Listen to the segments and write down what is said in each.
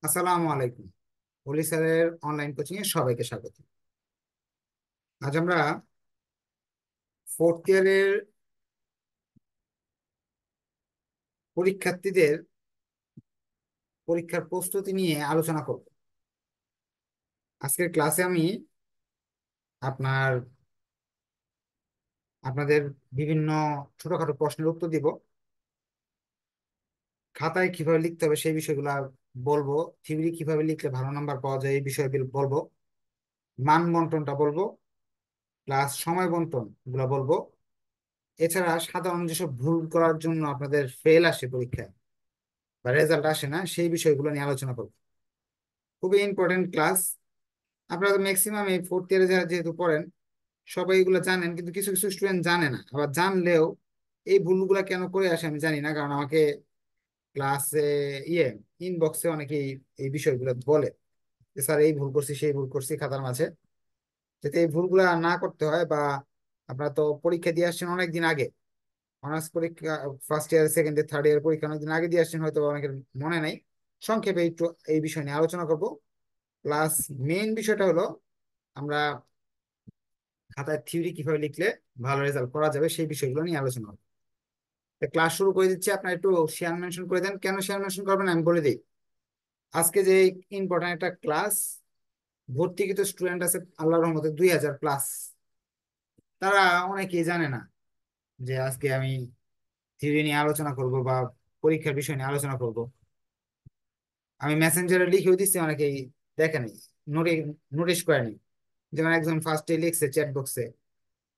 আসসালামু আলাইকুম। অলি স্যারের অনলাইন কোচিং এ সবাইকে স্বাগত। আজ আমরা ফোর্থ ইয়ারের পরীক্ষার্থীদের পরীক্ষার প্রস্তুতি নিয়ে আলোচনা করব। আজকের ক্লাসে আমি আপনার আপনাদের বিভিন্ন ছোটখাটো প্রশ্নের উত্তর দিব। খাতায় কিভাবে লিখতে হবে সেই বিষয়গুলো বলবো। থিওরি কিভাবে লিখলে ভালো নাম্বার পাওয়া যায় এই বিষয়ে বলবো। মান বন্টনটা বলবো, প্লাস সময় বন্টন গুলো বলবো। এছাড়া সাধারণ যেসব ভুল করার জন্য আপনাদের ফেল আসে পরীক্ষায় বা রেজাল্ট আসে না, সেই বিষয়গুলো নিয়ে আলোচনা করবো। খুবই ইম্পর্টেন্ট ক্লাস। আপনারা তো ম্যাক্সিমাম এই ফোর্থ ইয়ারে যারা যেহেতু পড়েন, সবাই এগুলো জানেন, কিন্তু কিছু কিছু স্টুডেন্ট জানে না। আবার জানলেও এই ভুলগুলা কেন করে আসে আমি জানি না, কারণ আমাকে ক্লাসে ইয়ে ইনবক্সে অনেকেই এই বিষয়গুলো বলে যে স্যার এই ভুল করছি সেই ভুল করছি খাতার মাঝে। যাতে এই ভুলগুলা না করতে হয়, বা আপনারা তো পরীক্ষা দিয়ে আসছেন অনেকদিন আগে, অনার্স পরীক্ষা first year second year third year পরীক্ষা অনেকদিন আগে দিয়ে আসছেন, হয়তো অনেকের মনে নাই। সংক্ষেপে একটু এই বিষয় নিয়ে আলোচনা করব। প্লাস মেইন বিষয়টা হলো আমরা খাতায় থিওরি কিভাবে লিখলে ভালো রেজাল্ট করা যাবে সেই বিষয়গুলো নিয়ে আলোচনা হবে। ক্লাস শুরু করে দিচ্ছি। আপনার একটু শেয়ার মেনশন করে দেন। কেন শেয়ার মেনশন করবেন আমি বলে দিই। আজকে যে ইম্পর্টেন্ট একটা ক্লাস, ভর্তিকৃত স্টুডেন্ট আছে আল্লাহর রহমতে 2000+। তারা অনেকেই জানে না যে আজকে আমি থিওরি নিয়ে আলোচনা করব বা পরীক্ষার বিষয় নিয়ে আলোচনা করব। আমি মেসেঞ্জারে লিখেও দিচ্ছি, অনেকেই দেখেনি, নোটে নোটিশ করেনি। যেমন একজন ফার্স্টে লিখছে চ্যাট বক্সে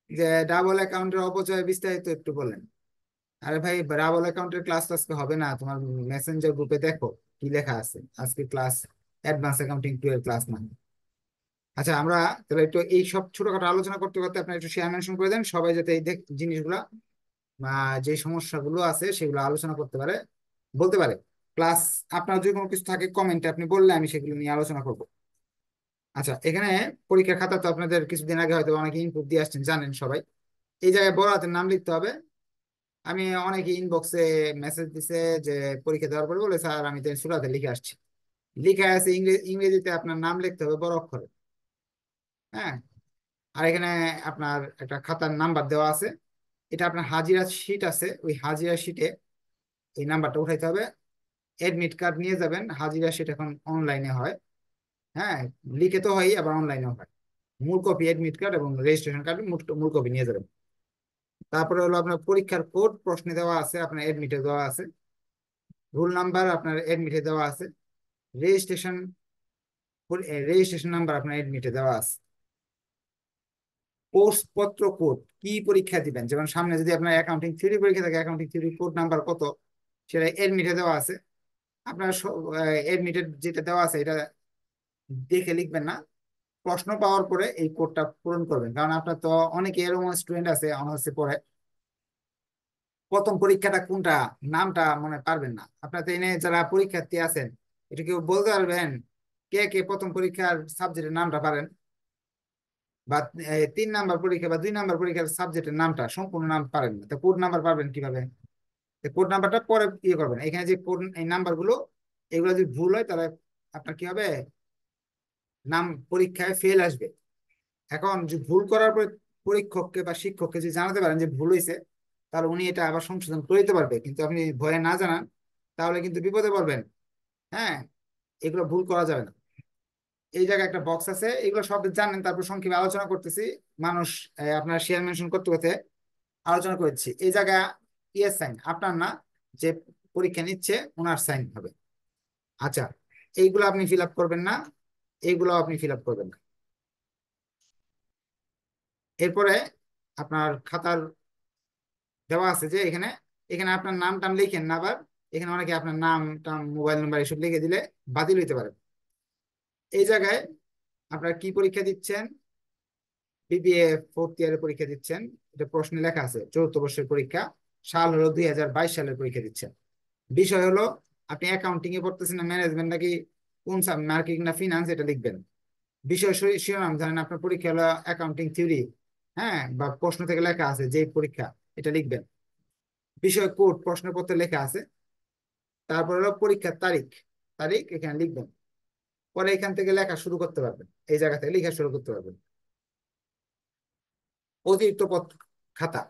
যে ডাবল অ্যাকাউন্টের অপচয় বিস্তারিত একটু বলেন। আরে ভাই, ডাবল অ্যাকাউন্টের ক্লাস আজকে হবে না, তোমার মেসেঞ্জার গ্রুপে দেখো কি লেখা আছে। আজকে ক্লাস অ্যাডভান্স অ্যাকাউন্টিং 2 এর ক্লাস না। আচ্ছা, আমরা তাহলে একটু এই সব ছোটখাটো আলোচনা করতে করতে আপনার একটু শেয়ার মেনশন করে দেন, সবাই যাতে এই জিনিসগুলা যে সমস্যাগুলো আছে সেগুলো আলোচনা করতে পারে, বলতে পারে। প্লাস আপনার যদি কোনো কিছু থাকে কমেন্টে আপনি বললে আমি সেগুলো নিয়ে আলোচনা করব। আচ্ছা, এখানে পরীক্ষার খাতা তো আপনাদের কিছুদিন আগে হয়তো অনেকে ইনপুট দিয়ে আসছেন, জানেন সবাই। এই জায়গায় বড় হাতের নাম লিখতে হবে। আমি অনেকে ইনবক্সে মেসেজ দিছে যে পরীক্ষা দেওয়ার পরে বলে স্যার আমি তো সুরাতে লিখে আসছি। লিখে আছে ইংরেজিতে আপনার নাম লিখতে হবে বড় অক্ষরে। হ্যাঁ। আর এখানে আপনার একটা খাতার নাম্বার দেওয়া আছে। এটা আপনার হাজিরা শিট আছে, ওই হাজিরা শিটে এই নাম্বারটা উঠাইতে হবে। এডমিট কার্ড নিয়ে যাবেন। হাজিরা শিট এখন অনলাইনে হয়। হ্যাঁ, লিখে তো হয়, আবার অনলাইনেও হয়। মূল কপি এডমিট কার্ড এবং রেজিস্ট্রেশন কার্ড মূল কপি নিয়ে যাবেন। তারপরে হলো আপনার পরীক্ষার কোড প্রশ্নে দেওয়া আছে, আপনার এডমিটে দেওয়া আছে। রোল নাম্বার আপনার এডমিটে দেওয়া আছে। রেজিস্ট্রেশন রেজিস্ট্রেশন নাম্বার আপনার এডমিটে দেওয়া আছে। কোর্স পত্র কোড, কি পরীক্ষা দিবেন, যেমন সামনে যদি আপনার অ্যাকাউন্টিং থিওরি পরীক্ষা থাকে, অ্যাকাউন্টিং থিওরি কোড নাম্বার কত সেটা এডমিটে দেওয়া আছে। আপনার এডমিটেড যেটা দেওয়া আছে এটা দেখে লিখবেন না, প্রশ্ন পাওয়ার পরে এই কোডটা পূরণ করবেন। কারণ আপনার তো অনেকে এরকম স্টুডেন্ট আছে অনার্সে পড়ে, প্রথম পরীক্ষাটা কোনটা নামটা মনে পারবেন না। আপনার তো এনে যারা পরীক্ষার্থী আছেন, এটা কেউ বলতে পারবেন কে কে প্রথম পরীক্ষার সাবজেক্টের নামটা পারেন? বা 3 নাম্বার পরীক্ষা বা 2 নাম্বার পরীক্ষার সাবজেক্টের নামটা সম্পূর্ণ নাম পারেন না, তো কোড নাম্বার পারবেন কিভাবে? কোড নাম্বারটা পরে ইয়ে করবেন। এখানে যে কোড এই নাম্বার গুলো, এগুলো যদি ভুল হয় তাহলে আপনার কি হবে, নাম পরীক্ষায় ফেল আসবে। এখন যে ভুল করার পরে পরীক্ষককে বা শিক্ষককে যদি জানাতে পারেন যে ভুল হয়েছে, তাহলে উনি এটা আবার সংশোধন করে দিতে পারবে। কিন্তু আপনি ভয়ে না জানান, তাহলে কিন্তু বিপদে পড়বেন। হ্যাঁ, এগুলো ভুল করা যাবে না। এই জায়গায় একটা বক্স আছে, এগুলো সব জানেন, তারপর সংক্ষেপে আলোচনা করতেছি। মানুষ আপনার শেয়ার মেনশন করতে করতে আলোচনা করেছি। এই জায়গা ইয়েস সাইন আপনার না, যে পরীক্ষা নিচ্ছে ওনার সাইন হবে। আচ্ছা, এইগুলো আপনি ফিল আপ করবেন না, এইগুলো আপনি ফিল আপ করবেন না। এরপরে আপনার খাতার দেওয়া আছে যে এখানে এখানে আপনার নাম টাম লিখেন না আবার। এখানে অনেকে আপনার নাম টাম মোবাইল নাম্বার এসব লিখে দিলে বাতিল হইতে পারে। এই জায়গায় আপনার কি পরীক্ষা দিচ্ছেন, বিবিএ ফোর্থ ইয়ারের পরীক্ষা দিচ্ছেন। এটা প্রশ্নে লেখা আছে 4th বর্ষের পরীক্ষা, সাল হলো 2022 সালের পরীক্ষা দিচ্ছেন। বিষয় হলো আপনি অ্যাকাউন্টিং এ পড়তেছেন না ম্যানেজমেন্ট নাকি কোন মার্কেটিং না ফিনান্স, এটা লিখবেন। বিষয় শিরোনাম জানেন আপনার পরীক্ষা হলো অ্যাকাউন্টিং থিওরি, হ্যাঁ, বা প্রশ্ন থেকে লেখা আছে যে পরীক্ষা, এটা লিখবেন। বিষয় কোড প্রশ্নপত্রে লেখা আছে। তারপর হলো পরীক্ষার তারিখ, তারিখ এখানে লিখবেন। পরে এখান থেকে লেখা শুরু করতে পারবেন, এই জায়গা থেকে লেখা শুরু করতে পারবেন। অতিরিক্ত পত্র খাতা,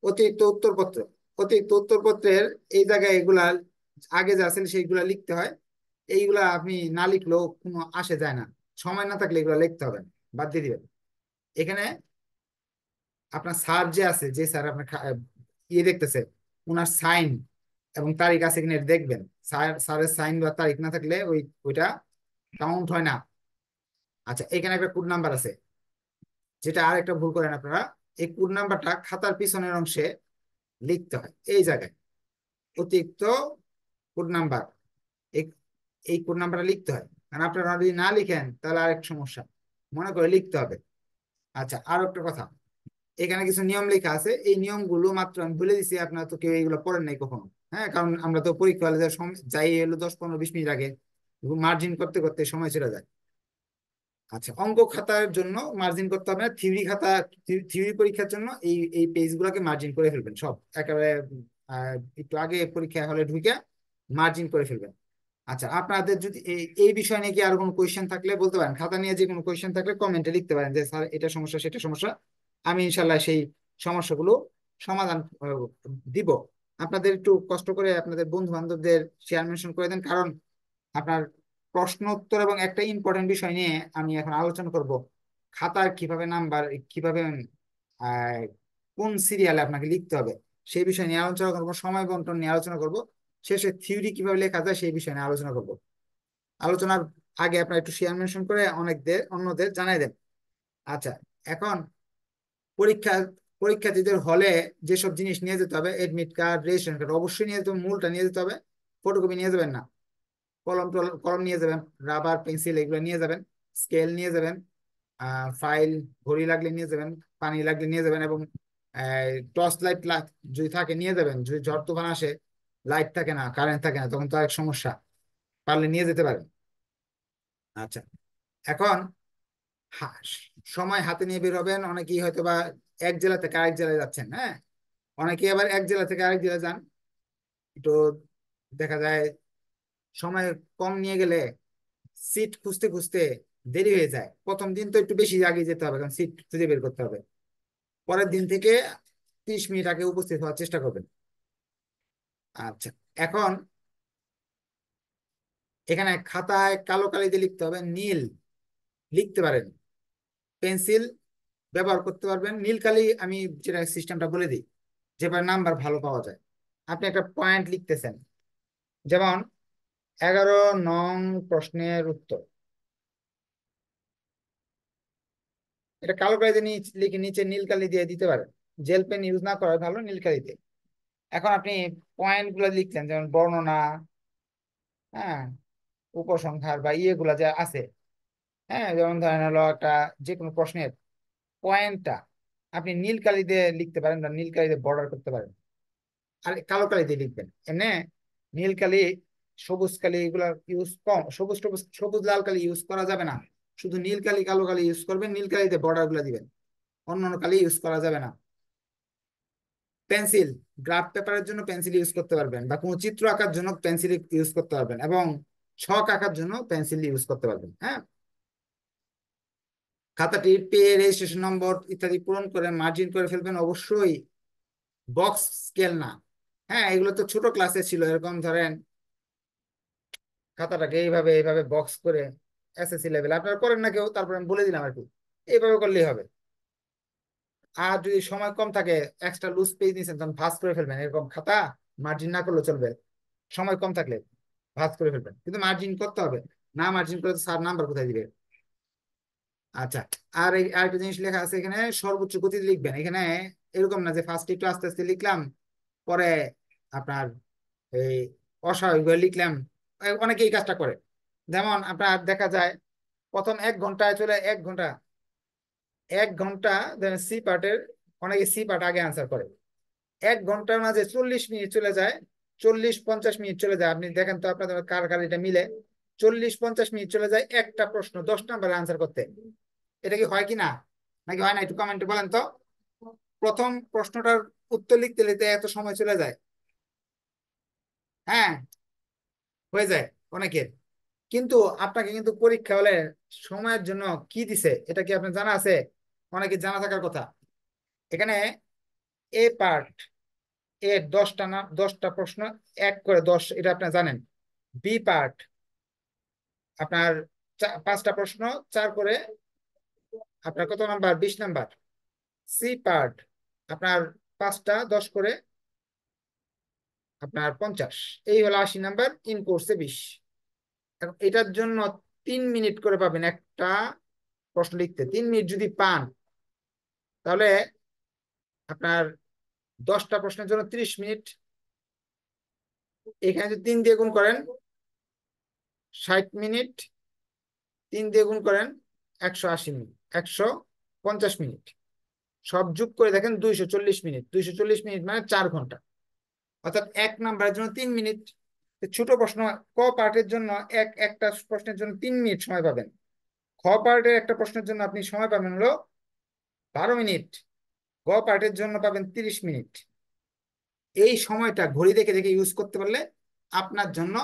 অতিরিক্ত উত্তরপত্র। অতিরিক্ত উত্তরপত্রের এই জায়গায় এগুলা আগে যা আছে সেইগুলা লিখতে হয়। এইগুলা আপনি না লিখলেও কোনো আসে যায় না, সময় না থাকলে এগুলা লিখতে হবে না, বাদ দিয়ে দিবেন। এখানে আপনার স্যার যে আছে, যে স্যার আপনার ইয়ে দেখতেছে, ওনার সাইন এবং তারিখ আছে কিনা এটা দেখবেন। স্যারের সাইন বা তারিখ না থাকলে ওইটা কাউন্ট হয় না। আচ্ছা, এখানে একটা কোড নাম্বার আছে, যেটা আর একটা ভুল করেন আপনারা। এই কোড নাম্বারটা খাতার পিছনের অংশে লিখতে হয়, এই জায়গায় অতিরিক্ত কোড নাম্বার। এই এই কোড নাম্বারটা লিখতে হয়, কারণ আপনারা যদি না লিখেন তাহলে আরেক সমস্যা, মনে করে লিখতে হবে। আচ্ছা, আরো একটা কথা, এখানে কিছু নিয়ম লেখা আছে, এই নিয়মগুলো মাত্র আমি বলে দিচ্ছি, আপনারা তো কেউ এগুলো পড়েন নাই কখনো। হ্যাঁ, কারণ আমরা তো পরীক্ষা হলে যাই হলো 10, 15, 20 মিনিট আগে, মার্জিন করতে করতে সময় চলে যায়। আচ্ছা, অঙ্ক খাতার জন্য মার্জিন করতে হবে না, থিওরি খাতা, থিওরি পরীক্ষার জন্য এই এই পেজ গুলোকে মার্জিন করে ফেলবেন সব একেবারে। একটু আগে পরীক্ষা হলে ঢুকে মার্জিন করে ফেলবেন। আচ্ছা, আপনাদের যদি এই বিষয় নিয়ে কি আর কোনো কোয়েশ্চেন থাকলে বলতে পারেন, খাতা নিয়ে যে কোনো কোয়েশ্চেন থাকলে কমেন্টে লিখতে পারেন যে স্যার এটা সমস্যা সেটা সমস্যা। আমি ইনশাল্লাহ সেই সমস্যাগুলো সমাধান দিব। আপনাদের একটু কষ্ট করে আপনাদের বন্ধু বান্ধবদের শেয়ার মেনশন করে দেন, কারণ আপনার প্রশ্ন উত্তর এবং একটা ইম্পর্টেন্ট বিষয় নিয়ে আমি এখন আলোচনা করব। খাতার কিভাবে নাম্বার, কিভাবে আহ, কোন সিরিয়ালে আপনাকে লিখতে হবে সেই বিষয় নিয়ে আলোচনা করব, সময় বন্টন নিয়ে আলোচনা করব, শেষে থিওরি কিভাবে লেখা যায় সেই বিষয় নিয়ে আলোচনা করব। আলোচনার আগে আপনার একটু শেয়ার মেনশন করে অন্যদের জানাই দেন। আচ্ছা, এখন পরীক্ষা পরীক্ষার্থীদের হলে যেসব জিনিস নিয়ে যেতে হবে, এডমিট কার্ড, রেজিস্ট্রেশন কার্ড অবশ্যই নিয়ে যেতে হবে, মূলটা নিয়ে যেতে হবে, ফটোকপি নিয়ে যাবেন না। কলম নিয়ে যাবেন, রাবার পেন্সিল এগুলো নিয়ে যাবেন, স্কেল নিয়ে যাবেন, ফাইল, ঘড়ি লাগলে নিয়ে যাবেন, পানি লাগলে নিয়ে যাবেন, এবং টর্চ লাইট যদি থাকে নিয়ে যাবেন। যদি ঝড় তুফান আসে, লাইট থাকে না, কারেন্ট থাকে না, তখন তো এক সমস্যা, পারলে নিয়ে যেতে পারেন। আচ্ছা, এখন হা- সময় হাতে নিয়ে বের হবেন। অনেকেই হয়তো বা এক জেলা থেকে আরেক জেলায় যাচ্ছেন, হ্যাঁ, অনেকেই আবার এক জেলা থেকে আরেক জেলায় যান। একটু দেখা যায় সময় কম নিয়ে গেলে সিট খুঁজতে খুঁজতে দেরি হয়ে যায়। প্রথম দিন তো একটু বেশি আগে যেতে হবে, কারণ সিট খুঁজে বের করতে হবে। পরের দিন থেকে 30 মিনিট আগে উপস্থিত হওয়ার চেষ্টা করবেন। আচ্ছা, এখন এখানে খাতায় কালো কালি দিয়ে লিখতে হবে, নীল লিখতে পারেন, পেন্সিল ব্যবহার করতে পারবেন। নীল কালি আমি যেটা সিস্টেমটা বলে দিই, যেভাবে নাম্বার ভালো পাওয়া যায়। আপনি একটা পয়েন্ট লিখতেছেন, যেমন 11 নং প্রশ্নের উত্তর, এটা কালো কালি দিয়ে লিখে নিচে নীল কালি দিয়ে দিতে পারেন। জেল পেন ইউজ না করা ভালো, নীল কালি দিয়ে। এখন আপনি পয়েন্ট গুলো লিখছেন, যেমন বর্ণনা, হ্যাঁ, উপসংহার বা ইয়েগুলা যা আছে, হ্যাঁ, যেমন ধরেন হলো একটা যে কোনো প্রশ্নের পয়েন্টটা আপনি নীল কালি দিয়ে লিখতে পারেন বা নীল কালি দিয়ে বর্ডার করতে পারেন। আর কালো কালি দিয়ে লিখবেন এমনি। নীল কালি, সবুজ কালি এগুলা ইউজ কম, সবুজ সবুজ সবুজ লাল কালি ইউজ করা যাবে না। শুধু নীল কালি কালো কালি ইউজ করবেন, নীল কালিতে বর্ডার গুলা দিবেন, অন্য অন্য কালি ইউজ করা যাবে না। পেন্সিল, গ্রাফ পেপারের জন্য পেন্সিল ইউজ করতে পারবেন, বা কোনো চিত্র আঁকার জন্য পেন্সিল ইউজ করতে পারবেন, এবং ছক আঁকার জন্য পেন্সিল ইউজ করতে পারবেন। হ্যাঁ, খাতাটির রেজিস্ট্রেশন নম্বর ইত্যাদি পূরণ করে মার্জিন করে ফেলবেন অবশ্যই, বক্স স্কেল না। হ্যাঁ, এগুলো তো ছোট ক্লাসে ছিল, এরকম ধরেন খাতাটাকে এইভাবে এইভাবে বক্স করে, এসএসসি লেভেল আপনারা করেন না কেউ, তারপর আমি বলে দিলাম আর কি, এইভাবে করলেই হবে। আর যদি সময় কম থাকে, এক্সট্রা লুজ পেজ নিয়েছেন তখন ভাঁজ করে ফেলবেন, এরকম খাতা মার্জিন না করলে চলবে। সময় কম থাকলে ভাঁজ করে ফেলবেন, কিন্তু মার্জিন করতে হবে, না মার্জিন করে স্যার নাম্বার কোথায় দিবে। আচ্ছা, আর এই আরেকটা জিনিস লেখা আছে এখানে, সর্বোচ্চ গতিতে লিখবেন। এখানে এরকম না যে ফার্স্ট একটু আস্তে আস্তে লিখলাম, পরে আপনার এই অস্বাভাবিক লিখলাম। অনেকে এই কাজটা করে, যেমন আপনার দেখা যায় প্রথম 1 ঘন্টায় চলে 1 ঘন্টা, 1 ঘন্টা সি পার্টের, অনেকে সি পার্ট আগে আনসার করে, 1 ঘন্টার মাঝে 40 মিনিট চলে যায়, 40, 50 মিনিট চলে যায়। আপনি দেখেন তো আপনাদের কার কার এটা মিলে, 40, 50 মিনিট চলে যায় একটা প্রশ্ন 10 নম্বরে আনসার করতে। এটা কি হয় কি না, নাকি হয় না, একটু কমেন্টে বলেন তো। প্রথম প্রশ্নটার উত্তর লিখতে লিখতে এত সময় চলে যায়। হ্যাঁ, হয়ে যায় অনেকের। কিন্তু আপনাকে কিন্তু পরীক্ষা হলে সময়ের জন্য কি দিছে এটা কি আপনার জানা আছে? অনেকে জানা থাকার কথা। এখানে এ পার্ট এর 10টা না 10টা প্রশ্ন, 1 করে 10, এটা আপনি জানেন। বি পার্ট আপনার 5টা প্রশ্ন, 4 করে আপনার কত নাম্বার? 20 নাম্বার। সি পার্ট আপনার 5টা 10 করে আপনার 50। এই হলো 80 নাম্বার, ইন কোর্সে 20। এখন এটার জন্য 3 মিনিট করে পাবেন একটা প্রশ্ন লিখতে। 3 মিনিট যদি পান তাহলে আপনার 10টা প্রশ্নের জন্য 30 মিনিট। এখানে যদি 3 দিয়ে গুণ করেন 60 মিনিট, 3 দিয়ে গুণ করেন 180 মিনিট, 150 মিনিট। সব যোগ করে দেখেন 240 মিনিট। 240 মিনিট মানে 4 ঘন্টা। অর্থাৎ 1 নাম্বারের জন্য 3 মিনিট। ছোট প্রশ্ন ক পার্টের জন্য একটা প্রশ্নের জন্য 3 মিনিট সময় পাবেন। খ পার্টের একটা প্রশ্নের জন্য আপনি সময় পাবেন হলো 12 মিনিট। গ পার্টের জন্য পাবেন 30 মিনিট। এই সময়টা ঘড়ি দেখে দেখে ইউজ করতে পারলে আপনার জন্য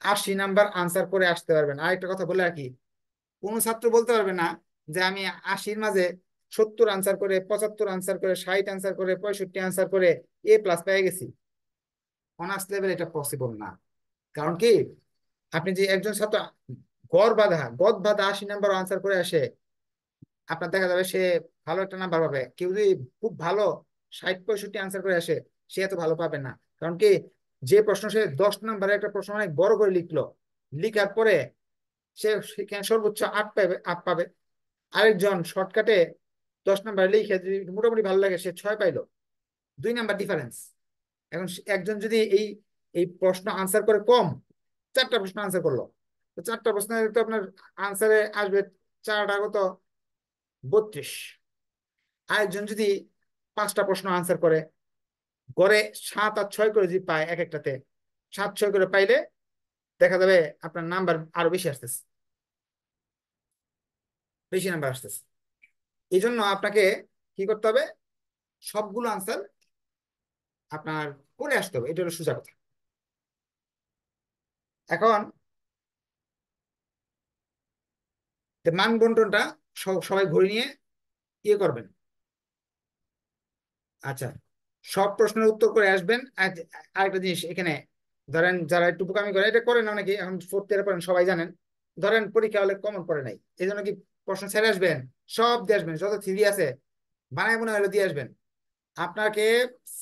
80 নাম্বার আনসার করে আসতে পারবেন। আরেকটা কথা বলে রাখি, কোনো ছাত্র বলতে পারবে না যে আমি 80-র মাঝে 70 আনসার করে, 75 আনসার করে, 60 আনসার করে, 65 আনসার করে A+ পেয়ে গেছি। অনার্স লেভেল এটা পসিবল না। কারণ কি, আপনি যে একজন ছাত্র গদ বাঁধা 80 নাম্বার আনসার করে আসে, আপনার দেখা যাবে সে ভালো একটা নাম্বার পাবে। কেউ যদি খুব ভালো 60-65 আনসার করে আসে, সে এত ভালো পাবে না। কারণ কি, যে প্রশ্ন সে 10 নাম্বারের একটা প্রশ্ন অনেক বড় করে লিখলো, লিখার পরে সে সেখানে সর্বোচ্চ 8 পাবে। আরেকজন শর্টকাটে 10 নাম্বার লিখে যদি মোটামুটি ভালো লাগে, সে 6 পাইলো। 2 নাম্বার ডিফারেন্স। এখন একজন যদি এই এই প্রশ্ন আনসার করে কম, 4টা প্রশ্ন আনসার করলো, তো 4টা প্রশ্ন তো আপনার আনসারে আসবে 4 টা কত? 32। আরেকজন যদি 5টা প্রশ্ন আনসার করে, গড়ে 7 আর 6 করে যদি পায় এক একটাতে, 7-6 করে পাইলে দেখা যাবে আপনার নাম্বার আরো বেশি আসতেছে, বেশি নাম্বার আসতেছে। এই জন্য আপনাকে কি করতে হবে? সবগুলো আনসার আপনার করে আসতে হবে। এটা হলো সোজা কথা। এখন মান বন্টনটা সবাই ঘুরে নিয়ে ইয়ে করবেন। আচ্ছা, সব প্রশ্নের উত্তর করে আসবেন। আরেকটা জিনিস এখানে, ধরেন যারা একটু বোকামি করে, এটা করেন অনেকে, এখন 4th ইয়ারে পড়েন সবাই জানেন। ধরেন পরীক্ষা হলে কমন পড়ে নাই, এই জন্য কি প্রশ্ন ছেড়ে আসবেন? সব দিয়ে আসবেন, যত থিওরি আছে বানায় মনে হলে দিয়ে আসবেন। আপনাকে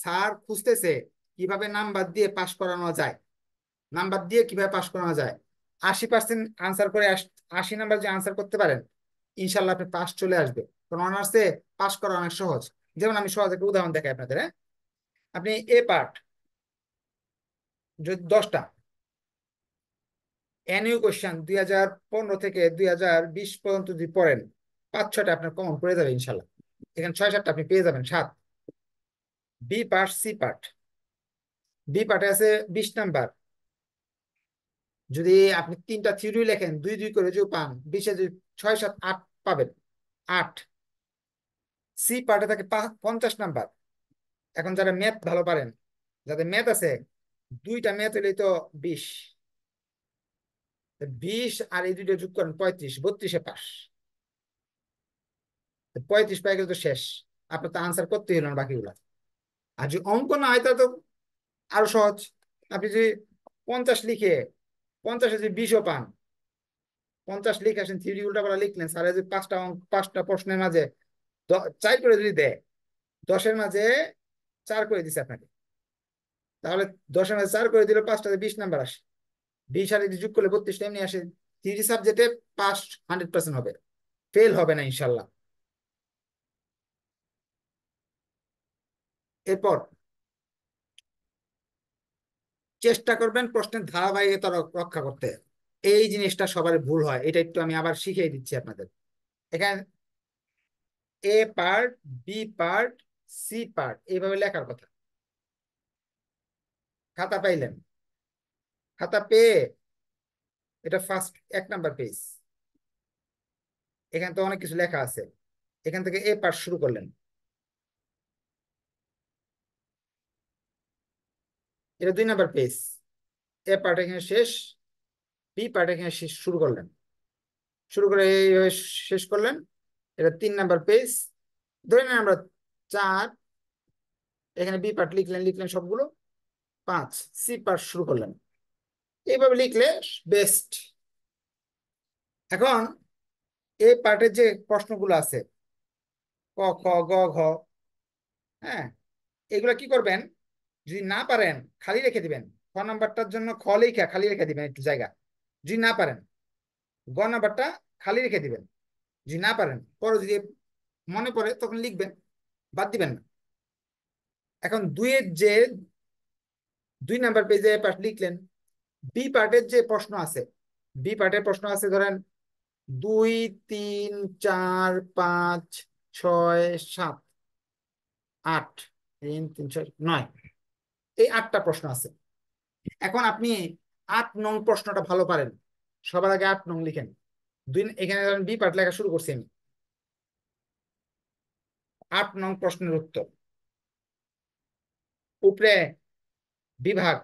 স্যার খুঁজতেছে কিভাবে নাম্বার দিয়ে পাস করানো যায়। নাম্বার দিয়ে কিভাবে পাস করানো যায়। 80% আনসার করে 80 নাম্বার যে আনসার করতে পারেন, ইনশাল্লাহ আপনি পাস চলে আসবে। কারণ অনার্সে পাস করা অনেক সহজ। যেমন আমি সহজ একটা উদাহরণ দেখাই আপনাদের। হ্যাঁ, আপনি এ পার্ট যদি 10টা এনইউ কোশ্চেন 2015 থেকে 2020 পর্যন্ত যদি পড়েন, 5-6টা আপনার কমন পড়ে যাবে ইনশাল্লাহ। এখানে 6-7টা আপনি পেয়ে যাবেন। 7। B part, C part. B পার্টে আছে 20 নাম্বার। যদি আপনি 3টা থিওরি লেখেন, 2-2 করে যদি পান, 20-এ যদি 6-7-8 পাবেন। 8। সি পার্টে থাকে 50 নাম্বার। এখন যারা ম্যাথ ভালো পারেন, যাদের ম্যাথ আছে, 2টা ম্যাথ হলেই তো 20। 20 আর এই 2টা যোগ করেন 35, 32-এ পাস। 35 পেয়ে গেলে তো শেষ। আপনার তো আনসার করতে হলো না বাকিগুলা। আর যদি অঙ্ক না হয় তাহলে তো আরো সহজ। আপনি যদি 50 লিখে 50-এ যদি 20ও পান, 50 লিখে আসেন, থিওরি উল্টাপাল্টা লিখলেন, স্যার যদি 5টা প্রশ্নের মাঝে 4 করে যদি দেয়, 10-এর মাঝে 4 করে দিছে আপনাকে, তাহলে 10-এর মাঝে 4 করে দিলে 5টাতে 20 নাম্বার আসে। 20 আর যদি যোগ করলে 32টা এমনি আসে। থিওরি সাবজেক্টে পাস 100% হবে, ফেল হবে না ইনশাল্লাহ। এরপর চেষ্টা করবেন প্রশ্নের ধারাবাহিকতা রক্ষা করতে। এই জিনিসটা সবার ভুল হয়, এটা একটু আমি আবার শিখিয়ে দিচ্ছি আপনাদের। এখানে A part, B part, C part এইভাবে লেখার কথা। খাতা পাইলেন, খাতা পেয়ে এটা ফার্স্ট 1 নাম্বার পেজ। এখানে তো অনেক কিছু লেখা আছে। এখান থেকে এ পার্ট শুরু করলেন, এটা 2 নাম্বার পেজ। এ পার্ট এখানে শেষ, বি পার্ট এখানে শুরু করলেন, শুরু করে এইভাবে শেষ করলেন। এটা 3 নাম্বার পেজ, ধরে নেন আমরা 4, এখানে বি পার্ট লিখলেন, লিখলেন সবগুলো 5, সি পার্ট শুরু করলেন, এইভাবে লিখলে বেস্ট। এখন এই পার্টের যে প্রশ্নগুলো আছে ক খ গ ঘ, হ্যাঁ, এগুলা কি করবেন, যদি না পারেন খালি রেখে দিবেন। খ নাম্বারটার জন্য খ লিখা খালি রেখে দিবেন একটু জায়গা, যদি না পারেন। গ নাম্বারটা খালি রেখে দিবেন, যদি না পারেন। পরে যদি মনে পড়ে তখন লিখবেন, বাদ দিবেন না। এখন দুইয়ের যে 2 নাম্বার পেজে পার্ট লিখলেন, বি পার্টের যে প্রশ্ন আছে, বি পার্টের প্রশ্ন আছে ধরেন 2, 3, 4, 5, 6, 7, 8, 3, 3, 6, 9, এই 8টা প্রশ্ন আছে। এখন আপনি 8 নং প্রশ্নটা ভালো পারেন, সবার আগে 8 নং লিখেন। এখানে ধরেন বি পার্ট লেখা শুরু করছি আমি। 8 নং প্রশ্নের উত্তর, উপরে বিভাগ,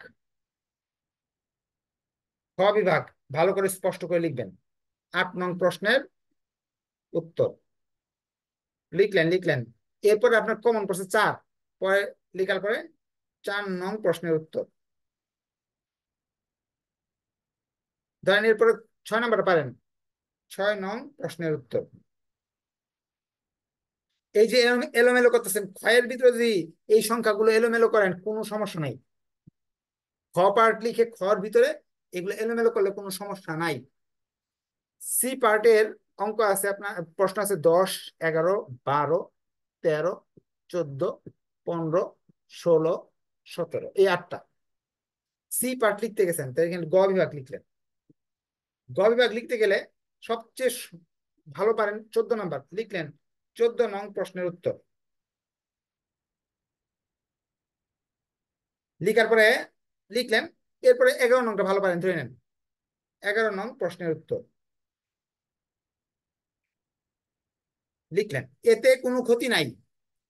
খ বিভাগ ভালো করে স্পষ্ট করে লিখবেন। 8 নং প্রশ্নের উত্তর লিখলেন, লিখলেন। এরপরে আপনার কমন পড়ছে 4, পরে লেখার পরে 4 নং প্রশ্নের উত্তর ধরেন। এরপরে 6 নাম্বার পারেন, 6 নং প্রশ্নের উত্তর। এই যে এলোমেলো করতেছেন, ক্ষয়ের ভিতরে যদি এই সংখ্যাগুলো এলোমেলো করেন কোনো সমস্যা নাই। খ পার্ট লিখে খর ভিতরে এগুলো এলোমেলো করলে কোনো সমস্যা নাই। সি পার্টের অঙ্ক আছে আপনার, প্রশ্ন আছে 10, 11, 12, 13, 14, 15, 16, 17, এই 8টা। সি পার্ট লিখতে গেছেন, তাই এখানে গ বিভাগ লিখলেন। গ বিভাগ লিখতে গেলে সবচেয়ে ভালো পারেন 14 নাম্বার লিখলেন, 14 নং প্রশ্নের উত্তর লিখার পরে লিখলেন। এরপরে 11 নংটা ভালো পারেন ধরে নেন, 11 নং প্রশ্নের উত্তর লিখলেন। এতে কোনো ক্ষতি নাই।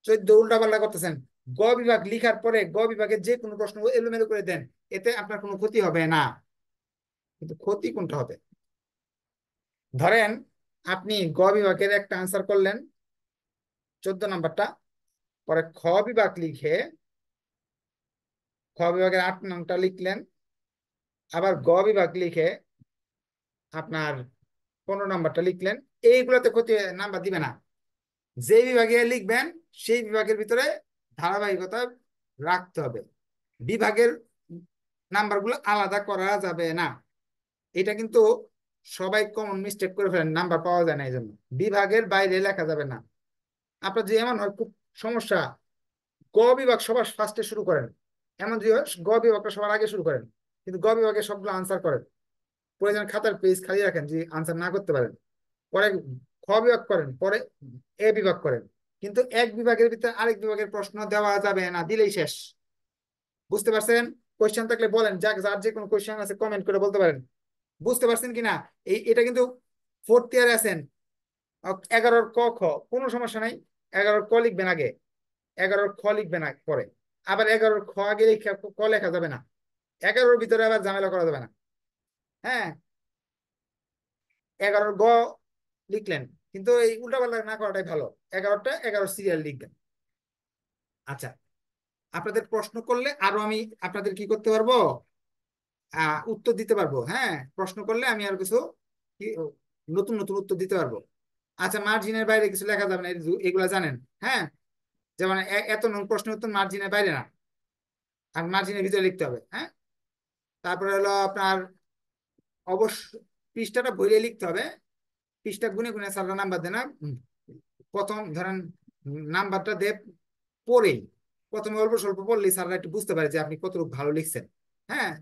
14 উল্টাপাল্টা করতেছেন, গ বিভাগ লিখার পরে গ বিভাগের যে কোনো প্রশ্ন এলোমেলো করে দেন, এতে আপনার কোনো ক্ষতি হবে না। কিন্তু ক্ষতি কোনটা হবে, ধরেন আপনি গ বিভাগের একটা আনসার করলেন 14 নাম্বারটা, পরে খ বিভাগ লিখে খ বিভাগের 8 নংটা লিখলেন, আবার গ বিভাগ লিখে আপনার 15 নাম্বারটা লিখলেন। এইগুলোতে ক্ষতি নাম্বার দিবে না। যে বিভাগে লিখবেন সেই বিভাগের ভিতরে ধারাবাহিকতা রাখতে হবে, বিভাগের নাম্বারগুলো আলাদা করা যাবে না। এটা কিন্তু সবাই কমন মিস্টেক করে ফেলেন, নাম্বার পাওয়া যায় না এই জন্য। বিভাগের বাইরে লেখা যাবে না। আপনার যে এমন হয় খুব সমস্যা, গ বিভাগ সবার ফার্স্টে শুরু করেন, এমন যে গ বিভাগটা সবার আগে শুরু করেন, কিন্তু গ বিভাগে সবগুলো আনসার করেন, প্রয়োজন খাতার পেজ খালি রাখেন যদি আনসার না করতে পারেন। পরে খ বিভাগ করেন, পরে এ বিভাগ করেন, কিন্তু এক বিভাগের ভিতরে আরেক বিভাগের প্রশ্ন দেওয়া যাবে না, দিলেই শেষ। বুঝতে পারছেন? কোয়েশ্চেন থাকলে বলেন, যার যে কোনো কোয়েশ্চেন আছে কমেন্ট করে বলতে পারেন। বুঝতে পারছেন কিনা? এটা কিন্তু 4th ইয়ারে আছেন, 11-র ক খ কোনো সমস্যা নাই, 11-র ক লিখবেন আগে, 11-র খ লিখবেন পরে। আবার 11-র খ আগে ক লেখা যাবে না, 11-র ভিতরে আবার ঝামেলা করা যাবে না। হ্যাঁ, 11-র গ লিখলেন, কিন্তু এই উল্টাপাল্টা না করাটাই ভালো। 11টা 11 সিরিয়াল লিখবেন। আচ্ছা, আপনাদের প্রশ্ন করলে আরো আমি আপনাদের কি করতে পারবো, উত্তর দিতে পারবো। হ্যাঁ, প্রশ্ন করলে আমি আর কিছু নতুন নতুন উত্তর দিতে পারবো। আচ্ছা, মার্জিনের বাইরে কিছু লেখা যাবে না, এগুলা জানেন। হ্যাঁ, যেমন এত নং প্রশ্নের উত্তর মার্জিনের বাইরে না, আর মার্জিনের ভিতরে লিখতে হবে। হ্যাঁ, তারপরে হলো আপনার অবশ্য পৃষ্ঠাটা ভরে লিখতে হবে, পৃষ্ঠা গুনে গুনে স্যাররা নাম্বার দেয় না। প্রথম ধরেন নাম্বারটা দেব পড়েই, প্রথমে অল্প স্বল্প পড়লেই স্যাররা একটু বুঝতে পারে যে আপনি কতটুকু ভালো লিখছেন। হ্যাঁ,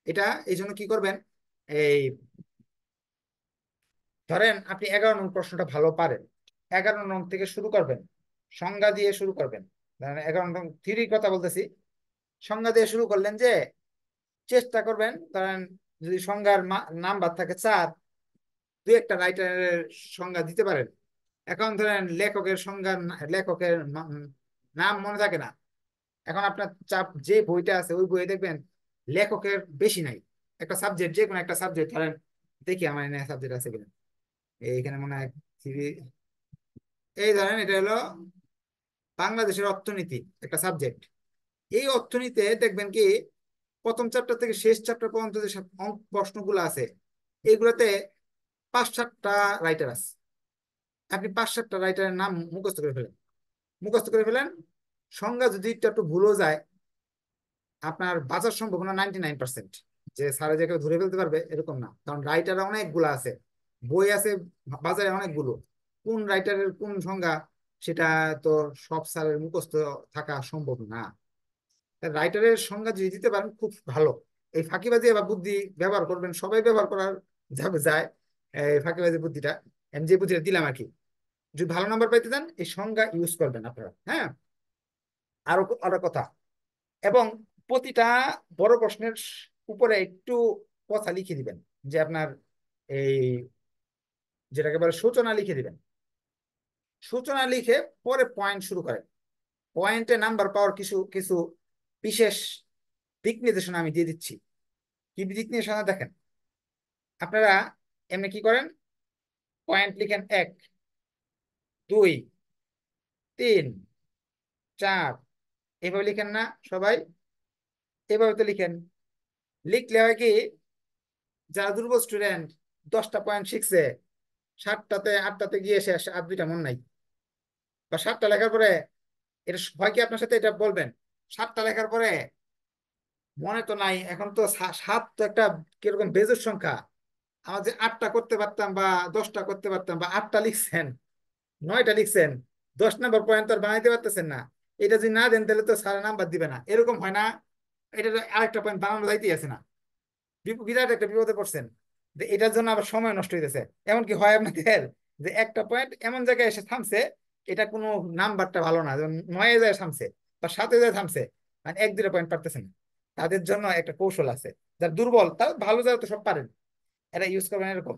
এটা এই জন্য কি করবেন, এই ধরেন আপনি 11 নং প্রশ্নটা ভালো পারেন, 11 নং থেকে শুরু করবেন, সংজ্ঞা দিয়ে শুরু করবেন। ধরেন 11 নং থিওরির কথা বলতেছি, সংজ্ঞা দিয়ে শুরু করলেন যে চেষ্টা করবেন, ধরেন যদি সংজ্ঞার নাম্বার থাকে 4, দুই একটা রাইটারের সংজ্ঞা দিতে পারেন। এখন ধরেন লেখকের সংজ্ঞা, লেখকের নাম মনে থাকে না, এখন আপনার চাপ যে বইটা আছে ওই বইয়ে দেখবেন লেখকের বেশি নাই, একটা সাবজেক্ট, যে কোনো একটা সাবজেক্ট ধরেন, দেখি আমার এখানে সাবজেক্ট আছে কিনা। এইখানে মনে হয় এই ধরেন এটা হলো বাংলাদেশের অর্থনীতি, একটা সাবজেক্ট। এই অর্থনীতিতে দেখবেন কি প্রথম চ্যাপ্টার থেকে শেষ চ্যাপ্টার পর্যন্ত যে সব প্রশ্নগুলো আছে, এইগুলোতে 5-7টা রাইটার আছে। আপনি 5-7টা রাইটারের নাম মুখস্থ করে ফেলেন, মুখস্থ করে ফেলেন। সংজ্ঞা যদি একটু ভুলও যায়, আপনার বাঁচার সম্ভাবনা 99%। যে স্যারে যে কেউ ধরে ফেলতে পারবে এরকম না, কারণ রাইটার অনেকগুলো আছে, বই আছে বাজারে অনেকগুলো। কোন রাইটারের কোন সংজ্ঞা, সেটা তো সব স্যারের মুখস্থ থাকা সম্ভব না। রাইটারের সংজ্ঞা যদি দিতে পারেন খুব ভালো। এই ফাঁকিবাজি বা বুদ্ধি ব্যবহার করবেন, সবাই ব্যবহার করার যাবে যায় এই ফাঁকিবাজি বুদ্ধিটা। আমি যে বুদ্ধিটা দিলাম আর কি, যদি ভালো নাম্বার পাইতে চান এই সংজ্ঞা ইউজ করবেন আপনারা। হ্যাঁ, আরো আরো কথা, এবং প্রতিটা বড় প্রশ্নের উপরে একটু কথা লিখে দিবেন, যে আপনার এই যেটাকে বলে সূচনা লিখে দিবেন। সূচনা লিখে পরে পয়েন্ট শুরু করেন। পয়েন্টে নাম্বার পাওয়ার কিছু কিছু বিশেষ দিক নির্দেশনা আমি দিয়ে দিচ্ছি। কি দিক নির্দেশনা দেখেন, আপনারা এমনি কি করেন, পয়েন্ট লিখেন 1, 2, 3, 4, এভাবে লিখেন না সবাই? এভাবে তো লিখেন। লিখলে হয় কি, যারা দুর্বল স্টুডেন্ট 10টা পয়েন্ট শিখছে, 7টাতে 8টাতে গিয়ে শেষ, আর 2টা মন নাই। বা 7টা লেখার পরে, এটা হয় কি আপনার সাথে এটা বলবেন, 7টা লেখার পরে মনে তো নাই, এখন তো 7 তো একটা কিরকম বেজোর সংখ্যা, আমার যে 8টা করতে পারতাম বা 10টা করতে পারতাম, বা 8টা লিখছেন, 9টা লিখছেন, 10 নম্বর পয়েন্ট তো আর বানাইতে পারতেছেন না। এটা যদি না দেন তাহলে তো সারা নাম্বার দিবে না, এরকম হয় না? এটা তো আরেকটা পয়েন্ট বানানো যাইতেই আছে না, বিরাট একটা বিপদে পড়ছেন। যে এটার জন্য আবার সময় নষ্ট হইতেছে। এমনকি হয় আপনাদের যে একটা পয়েন্ট এমন জায়গায় এসে থামছে, এটা কোনো নাম্বারটা ভালো না, যেমন 9-এ যায় থামছে বা 7-এ যায় থামছে, মানে 1-2 পয়েন্ট পারতেছে না। তাদের জন্য একটা কৌশল আছে, যারা দুর্বল তার ভালো, যারা তো সব পারেন, এটা ইউজ করবেন এরকম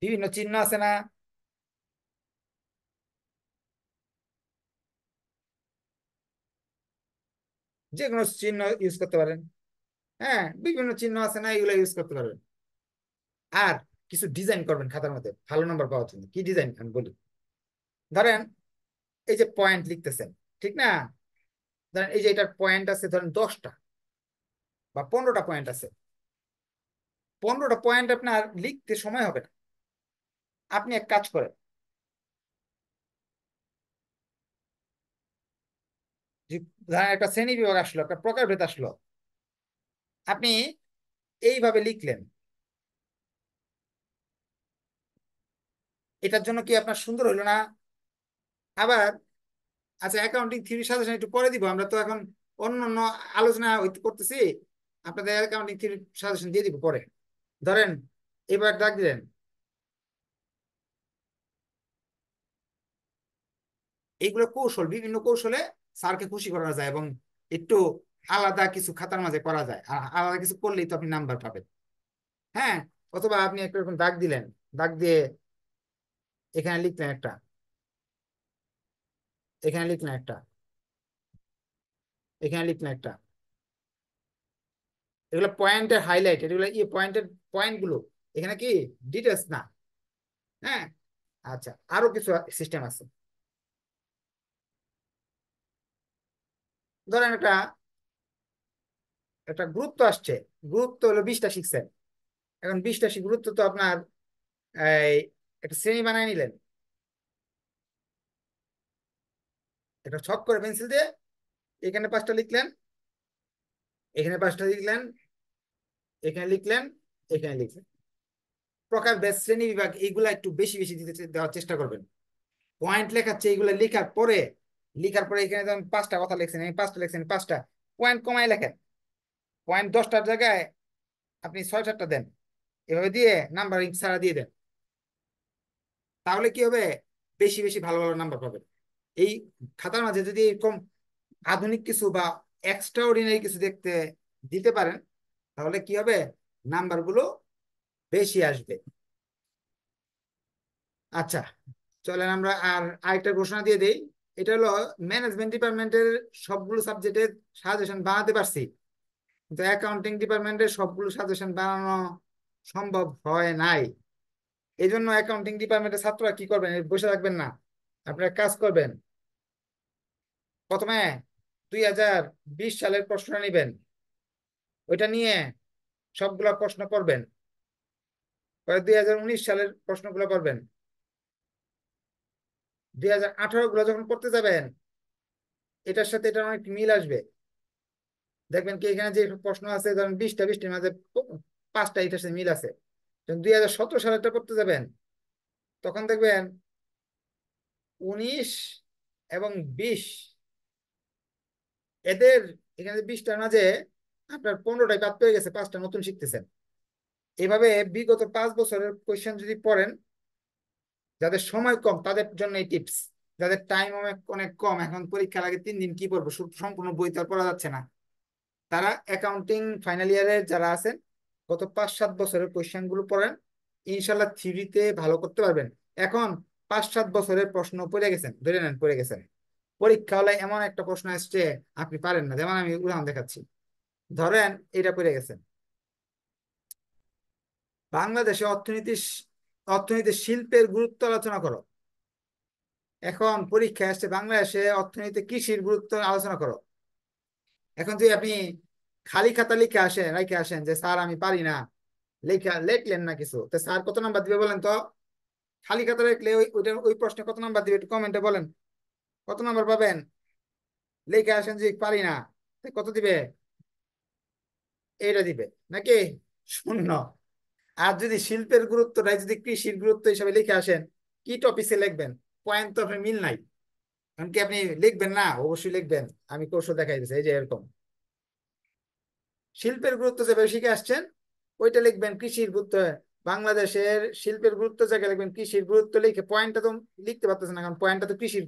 বিভিন্ন চিহ্ন আছে না? যে কোনো চিহ্ন ইউজ করতে পারেন। হ্যাঁ, বিভিন্ন চিহ্ন আছে না, এগুলো ইউজ করতে পারবেন। আর কিছু ডিজাইন করবেন খাতার মধ্যে ভালো নাম্বার পাওয়ার জন্য। কি ডিজাইন আমি বলি, ধরেন এই যে পয়েন্ট লিখতেছেন, ঠিক না? ধরেন এই যে এটার পয়েন্ট আছে ধরেন 10টা বা 15টা পয়েন্ট আছে। 15টা পয়েন্ট আপনার লিখতে সময় হবে না। আপনি এক কাজ করেন, যে ধরেন একটা শ্রেণী বিভাগ আসলো, একটা প্রকারভেদ আসলো, আপনি এইভাবে লিখলেন। এটার জন্য কি আপনার সুন্দর হলো না? আবার আচ্ছা, অ্যাকাউন্টিং থিওরি সাজেশন একটু পরে দিব, আমরা তো এখন অন্য অন্য আলোচনা করতেছি। আপনাদের অ্যাকাউন্টিং থিওরি সাজেশন দিয়ে দিব পরে। ধরেন এবার ডাক দিলেন, এইগুলো কৌশল, বিভিন্ন কৌশলে স্যারকে খুশি করা যায়, এবং একটু আলাদা কিছু খাতার মাঝে করা যায়। আর আলাদা কিছু করলেই তো আপনি নাম্বার পাবেন। হ্যাঁ, অথবা আপনি একটা এরকম দাগ দিলেন, দাগ দিয়ে এখানে লিখলেন একটা, এখানে লিখলেন একটা, এখানে লিখলেন একটা। এগুলো পয়েন্টের হাইলাইট, এগুলো পয়েন্টের পয়েন্ট গুলো, এখানে কি ডিটেলস না। হ্যাঁ, আচ্ছা, আরো কিছু সিস্টেম আছে। ধরেন একটা একটা গুরুত্ব আসছে, গুরুত্ব হলো 20টা শিখছেন। এখন 20টা গুরুত্ব তো আপনার এই একটা শ্রেণী বানায় নিলেন, একটা ছক করে পেন্সিল দিয়ে এখানে 5টা লিখলেন, এখানে 5টা লিখলেন, এখানে লিখলেন, এখানে লিখলেন। প্রকার বেশ শ্রেণী বিভাগ এইগুলা একটু বেশি বেশি দিতে দেওয়ার চেষ্টা করবেন। পয়েন্ট লেখাচ্ছে এইগুলা লেখার পরে, লেখার পরে এখানে যেমন 5টা কথা লিখছেন, এই 5টা লিখছেন, 5টা পয়েন্ট কমায় লেখেন। পয়েন্ট 10টার জায়গায় আপনি 6-7টা দেন, এভাবে দিয়ে নাম্বারিং ছাড়া দিয়ে দেন। তাহলে কি হবে, বেশি বেশি ভালো ভালো নাম্বার পাবেন। এই খাতার মাঝে যদি এরকম আধুনিক কিছু বা এক্সট্রা অর্ডিনারি কিছু দেখতে দিতে পারেন, তাহলে কি হবে, নাম্বার গুলো বেশি আসবে। আচ্ছা, চলেন আমরা আর আরেকটা ঘোষণা দিয়ে দেই। এটা হলো ম্যানেজমেন্ট ডিপার্টমেন্টের সবগুলো সাবজেক্টের সাজেশন বানাতে পারছি, কিন্তু অ্যাকাউন্টিং ডিপার্টমেন্টের সবগুলো সাজেশন বানানো সম্ভব হয় নাই। এই জন্য অ্যাকাউন্টিং ডিপার্টমেন্টের ছাত্ররা কি করবেন, বসে থাকবেন না, আপনারা কাজ করবেন। প্রথমে 2020 সালের প্রশ্নটা নিবেন, ওইটা নিয়ে সবগুলা প্রশ্ন করবেন। পরে 2019 সালের প্রশ্নগুলো করবেন। 2018 গুলো যখন করতে যাবেন, এটার সাথে এটা অনেক মিল আসবে। দেখবেন কি এখানে যে প্রশ্ন আছে, ধরেন 20টা মাঝে 5টা এটার সাথে মিল আছে। যখন 2017 সালেরটা করতে যাবেন, তখন দেখবেন 19 এবং 20, এদের এখানে 20টার মাঝে আপনার 15টাই বাদ পেয়ে গেছে, 5টা নতুন শিখতেছেন। এভাবে বিগত 5 বছরের কোয়েশ্চেন যদি পড়েন, যাদের সময় কম তাদের জন্য এই টিপস। যাদের টাইম অনেক অনেক কম, এখন পরীক্ষার আগে 3 দিন কি পড়বো, সম্পূর্ণ বই তো আর পড়া যাচ্ছে না, তারা অ্যাকাউন্টিং ফাইনাল ইয়ারের যারা আছেন, গত 5-7 বছরের কোয়েশ্চেন গুলো পড়েন, ইনশাল্লাহ থিওরিতে ভালো করতে পারবেন। এখন 5-7 বছরের প্রশ্ন পড়ে গেছেন, ধরে নেন পড়ে গেছেন, পরীক্ষা হলে এমন একটা প্রশ্ন আসছে আপনি পারেন না। যেমন আমি উদাহরণ দেখাচ্ছি, ধরেন এটা পড়ে গেছেন, বাংলাদেশে অর্থনীতির শিল্পের গুরুত্ব আলোচনা করো। এখন পরীক্ষা আসছে বাংলাদেশে অর্থনীতিতে কৃষির গুরুত্ব আলোচনা করো। এখন যদি আপনি খালি খাতা লিখে আসেন, রেখে আসেন যে স্যার আমি পারি না, লিখলেন না কিছু, তো স্যার কত নাম্বার দিবে বলেন তো? খালি খাতা লিখলে ওই প্রশ্নে কত নাম্বার দিবে একটু কমেন্টে বলেন, কত নাম্বার পাবেন? লিখে আসেন যে পারি না, তো কত দিবে? এইটা দিবে নাকি? 0। আর যদি শিল্পের গুরুত্বটাই যদি কৃষির গুরুত্ব হিসাবে লিখে আসেন, কি টপিকে লিখবেন? পয়েন্ট তো আপনার মিল নাই। এমনকি আপনি লিখবেন না? অবশ্যই লিখবেন। আমি কৌশল দেখাই দিচ্ছি, এই যে এরকম শিল্পের গুরুত্ব যেভাবে শিখে আসছেন ওইটা লিখবেন। কৃষির গুরুত্ব, বাংলাদেশের শিল্পের গুরুত্ব জায়গায় লিখবেন কৃষির গুরুত্ব, লিখে পয়েন্টটা তো লিখতে পারতেছেন না, কারণ পয়েন্টটা তো কৃষির,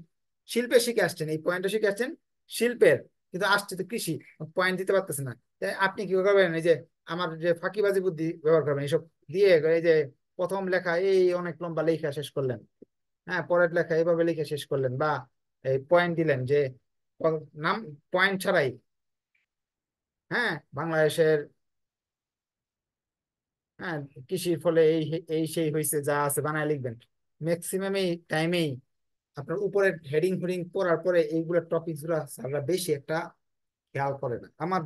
শিল্পের শিখে আসছেন, এই পয়েন্টটা শিখে আসছেন শিল্পের, কিন্তু আসছে তো কৃষি, পয়েন্ট দিতে পারতেছেন না। তাই আপনি কি করবেন, এই যে আমার যে ফাঁকিবাজি বুদ্ধি ব্যবহার করবেন, এইসব দিয়ে এই যে প্রথম লেখা এই অনেক লম্বা লেখা শেষ করলেন, হ্যাঁ পরের লেখা এইভাবে লিখে শেষ করলেন, বা এই পয়েন্ট দিলেন যে নাম পয়েন্ট ছাড়াই, হ্যাঁ বাংলাদেশের, হ্যাঁ কৃষির ফলে এই এই সেই হয়েছে যা আছে বানায় লিখবেন। ম্যাক্সিমাম এই টাইমেই আপনার উপরের হেডিং ফেডিং পড়ার পরে এইগুলো টপিক গুলো স্যাররা বেশি একটা খেয়াল করে না, আমার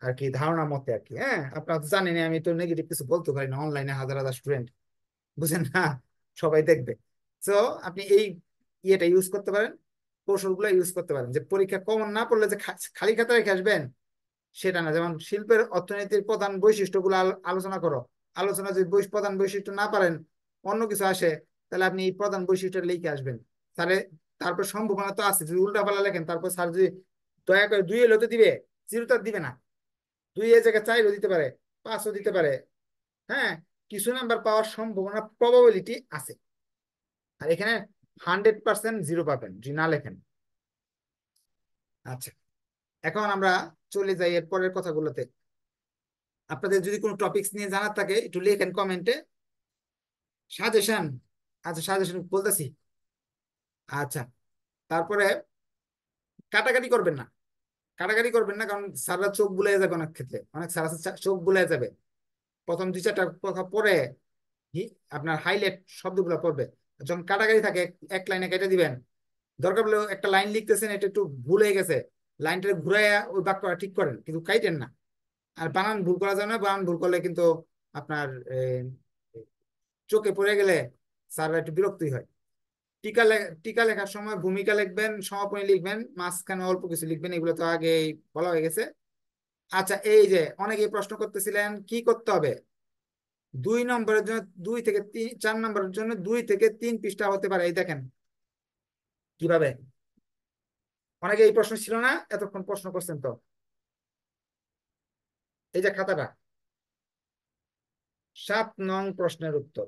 আর কি ধারণা মতে আর কি। হ্যাঁ আপনারা তো জানেন আমি তো নেগেটিভ কিছু বলতে পারি না, অনলাইনে হাজার হাজার স্টুডেন্ট, বুঝেন না, সবাই দেখবে। তো আপনি এই ইয়েটা ইউজ করতে পারেন, কৌশলগুলো ইউজ করতে পারেন, যে পরীক্ষা কমন না পড়লে যে খালি খাতা রেখে আসবেন সেটা না। যেমন শিল্পের অর্থনীতির প্রধান বৈশিষ্ট্যগুলো আলোচনা করো, আলোচনা যদি প্রধান বৈশিষ্ট্য না পারেন, অন্য কিছু আসে, তাহলে আপনি এই প্রধান বৈশিষ্ট্য লিখে আসবেন। তাহলে তারপর সম্ভাবনা তো আছে, যদি উল্টা পাল্টা লেখেন তারপর স্যার যদি দয়া করে 2 এলো তো দিবে, 0 তো দিবে না। 2 এর জায়গায় 4ও দিতে পারে, 5ও দিতে পারে। হ্যাঁ, কিছু নাম্বার পাওয়ার সম্ভাবনা, প্রবাবিলিটি আছে। আর এখানে 100% 0 পাবেন যদি না লেখেন। আচ্ছা, এখন আমরা চলে যাই এর পরের কথাগুলোতে। আপনাদের যদি কোনো টপিকস নিয়ে জানার থাকে একটু লেখেন কমেন্টে। সাজেশন, আচ্ছা সাজেশন বলতেছি। আচ্ছা, তারপরে কাটাকাটি করবেন না, কাটাকাটি করবেন না, কারণ স্যাররা চোখ বুলাই যাবে, অনেক ক্ষেত্রে অনেক স্যার আছে চোখ বুলাই যাবে। প্রথম 2-4টা কথা পরে আপনার হাইলাইট শব্দগুলো পড়বে, যখন কাটাকাটি থাকে এক লাইনে কেটে দিবেন। দরকার হলে একটা লাইন লিখতেছেন, এটা একটু ভুল হয়ে গেছে, লাইনটা ঘুরাইয়া ওই বাক্যটা ঠিক করেন, কিন্তু কাইটেন না। আর বানান ভুল করা যাবে না, বানান ভুল করলে কিন্তু আপনার চোখে পড়ে গেলে স্যাররা একটু বিরক্তই হয়। টিকা লেখার সময় ভূমিকা লিখবেন, সমাপনী লিখবেন, মাঝখানে অল্প কিছু লিখবেন, এগুলো তো আগেই বলা হয়ে গেছে। আচ্ছা, এই যে অনেকেই প্রশ্ন করতেছিলেন কি করতে হবে 2 নম্বরের জন্য, 4 নম্বরের জন্য 2 থেকে 3 পৃষ্ঠা হতে পারে, এই দেখেন কিভাবে। অনেকে এই প্রশ্ন ছিল না, এতক্ষণ প্রশ্ন করছেন তো। এই যে খাতাটা, 7 নং প্রশ্নের উত্তর।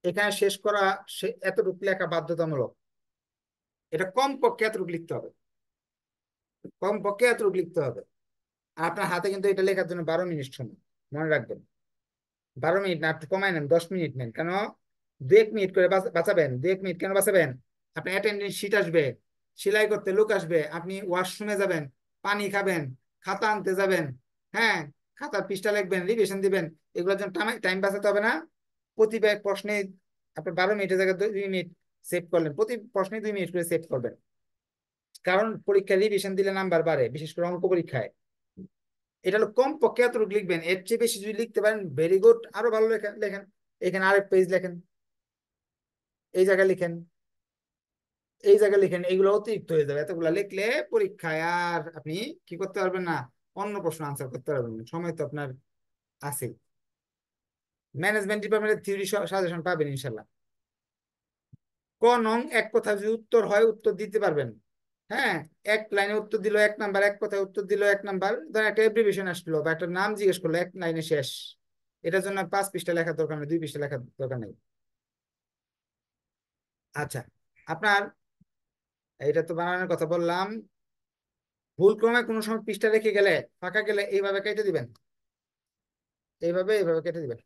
এখানে শেষ করা, এতটুকু লেখা বাধ্যতামূলক। এটা কমপক্ষে এতটুকু লিখতে হবে, কমপক্ষে এতটুকু লিখতে হবে। আর আপনার হাতে কিন্তু এটা লেখার জন্য 12 মিনিট সময়, মনে রাখবেন। 12 মিনিট না, একটু কমাই নেন, 10 মিনিট নেন। কেন 2-1 মিনিট করে বাঁচাবেন? 2-1 মিনিট কেন বাঁচাবেন? আপনার অ্যাটেন্ডেন্স শিট আসবে, সেলাই করতে লোক আসবে, আপনি ওয়াশরুমে যাবেন, পানি খাবেন, খাতা আনতে যাবেন, হ্যাঁ, খাতার পৃষ্ঠা লিখবেন, রিভিশন দিবেন, এগুলোর জন্য টাইম বাঁচাতে হবে না? প্রতি প্রশ্নে আপনি 12 মিনিটের জায়গায় 2 মিনিট সেভ করলেন, প্রতি প্রশ্নে 2 মিনিট করে সেভ করবেন। কারণ পরীক্ষায় রিভিশন দিলে নাম্বার বাড়ে, বিশেষ করে অঙ্ক পরীক্ষায়। এটা হলো কম পক্ষে এতটুকু লিখবেন, এর চেয়ে বেশি যদি লিখতে পারেন ভেরি গুড, আরো ভালো লেখেন লেখেন। এখানে আরেক পেজ লেখেন, এই জায়গায় লিখেন, এই জায়গায় লিখেন, এইগুলো অতিরিক্ত হয়ে যাবে। এতগুলো লিখলে পরীক্ষায় আর আপনি কি করতে পারবেন না, অন্য প্রশ্ন আনসার করতে পারবেন না, সময় তো আপনার আছে। ম্যানেজমেন্ট ডিপার্টমেন্টের থিওরি সাজেশন পাবেন ইনশাল্লাহ। ক নং, এক কথা যদি উত্তর হয় উত্তর দিতে পারবেন। হ্যাঁ, এক লাইনে উত্তর দিল 1 নাম্বার, এক কথায় উত্তর দিল 1 নাম্বার। ধরেন একটা এব্রিভিয়েশন আসলো বা একটা নাম জিজ্ঞেস করলো, 1 লাইনে শেষ। এটার জন্য 5 পৃষ্ঠা লেখার দরকার নেই, 2 পৃষ্ঠা লেখার দরকার নেই। আচ্ছা, আপনার এটা তো বানানোর কথা বললাম। ভুল ক্রমে কোনো সময় পৃষ্ঠা রেখে গেলে, ফাঁকা গেলে এইভাবে কেটে দিবেন, এইভাবে এইভাবে কেটে দিবেন,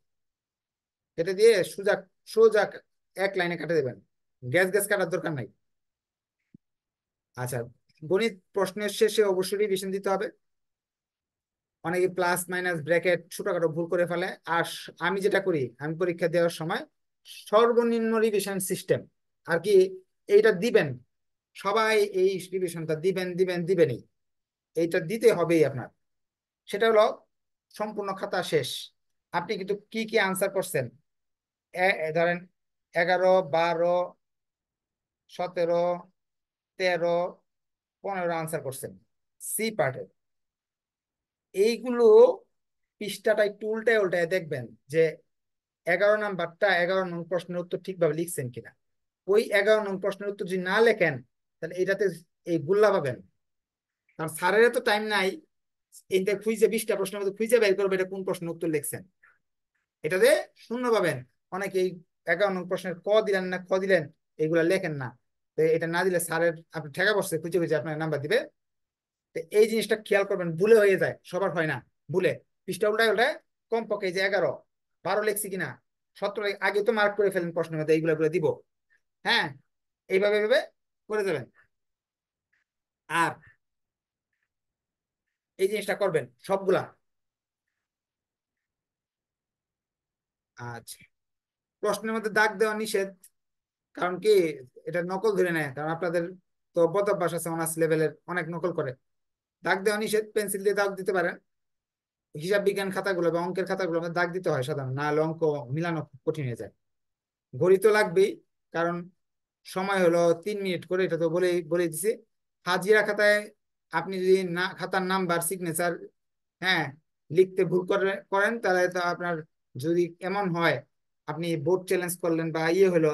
কেটে দিয়ে সোজা সোজা 1 লাইনে কেটে দিবেন, গ্যাস গ্যাস কাটার দরকার নাই। আচ্ছা, গণিত প্রশ্নের শেষে অবশ্যই রিভিশন দিতে হবে। অনেকে প্লাস মাইনাস ব্র্যাকেট ছোটখাটো ভুল করে ফেলে। আর আমি যেটা করি, আমি পরীক্ষা দেওয়ার সময় সর্বনিম্ন রিভিশন সিস্টেম আর কি, এইটা দিবেন, সবাই এই রিভিশনটা দিবেন দিবেন দিবেনই, এইটা দিতে হবেই আপনার। সেটা হলো সম্পূর্ণ খাতা শেষ, আপনি কিন্তু কি কি আনসার করছেন, ধরেন 11, 12, 17, 13, 15 আনসার করছেন সি পার্টে। এইগুলো পৃষ্ঠাটা একটু উল্টায় উল্টায় দেখবেন যে 11 নাম্বারটা, 11 নং প্রশ্নের উত্তর ঠিকভাবে লিখছেন কিনা। ওই 11 নং প্রশ্নের উত্তর যদি না লেখেন, তাহলে এটাতে এই গুল্লা পাবেন। কারণ স্যারের তো টাইম নাই এইটা খুঁজে 20টা প্রশ্নের মধ্যে খুঁজে বের করবে এটা কোন প্রশ্নের উত্তর লিখছেন, এটাতে শূন্য পাবেন। অনেকে এই 11 নং প্রশ্নের ক দিলেন না খ দিলেন, এগুলা লেখেন না। তো এটা না দিলে স্যারের আপনি ঠেকা বসছে, খুঁজে খুঁজে আপনার নাম্বার দিবে। তো এই জিনিসটা খেয়াল করবেন, ভুলে হয়ে যায়, সবার হয় না ভুলে। পৃষ্ঠা উল্টায় উল্টায় কমপক্ষে এই যে 11, 12 লেখছি কিনা, 17 আগে তো মার্ক করে ফেলেন প্রশ্নের মধ্যে, এইগুলো গুলো দিব। হ্যাঁ, এইভাবে এইভাবে করে দেবেন। আর এই জিনিসটা করবেন সবগুলা। আচ্ছা, প্রশ্নের মধ্যে দাগ দেওয়া নিষেধ। কারণ কি, এটা নকল ধরে নেয়, কারণ আপনাদের তো বদভ্যাস আছে, অনার্স লেভেলের অনেক নকল করে। দাগ দেওয়া নিষেধ, পেন্সিল দিয়ে দাগ দিতে পারেন। হিসাব বিজ্ঞান খাতাগুলো বা অঙ্কের খাতাগুলো দাগ দিতে হয় সাধারণ, না হলে অঙ্ক মিলানো খুব কঠিন হয়ে যায়। ঘড়ি তো লাগবেই, কারণ সময় হলো 3 মিনিট করে, এটা তো বলেই বলে দিছি। হাজিরা খাতায় আপনি যদি না খাতার নাম্বার সিগনেচার, হ্যাঁ, লিখতে ভুল করেন, তাহলে তো আপনার, যদি এমন হয় আপনি বোর্ড চ্যালেঞ্জ করলেন বা ইয়ে হলো,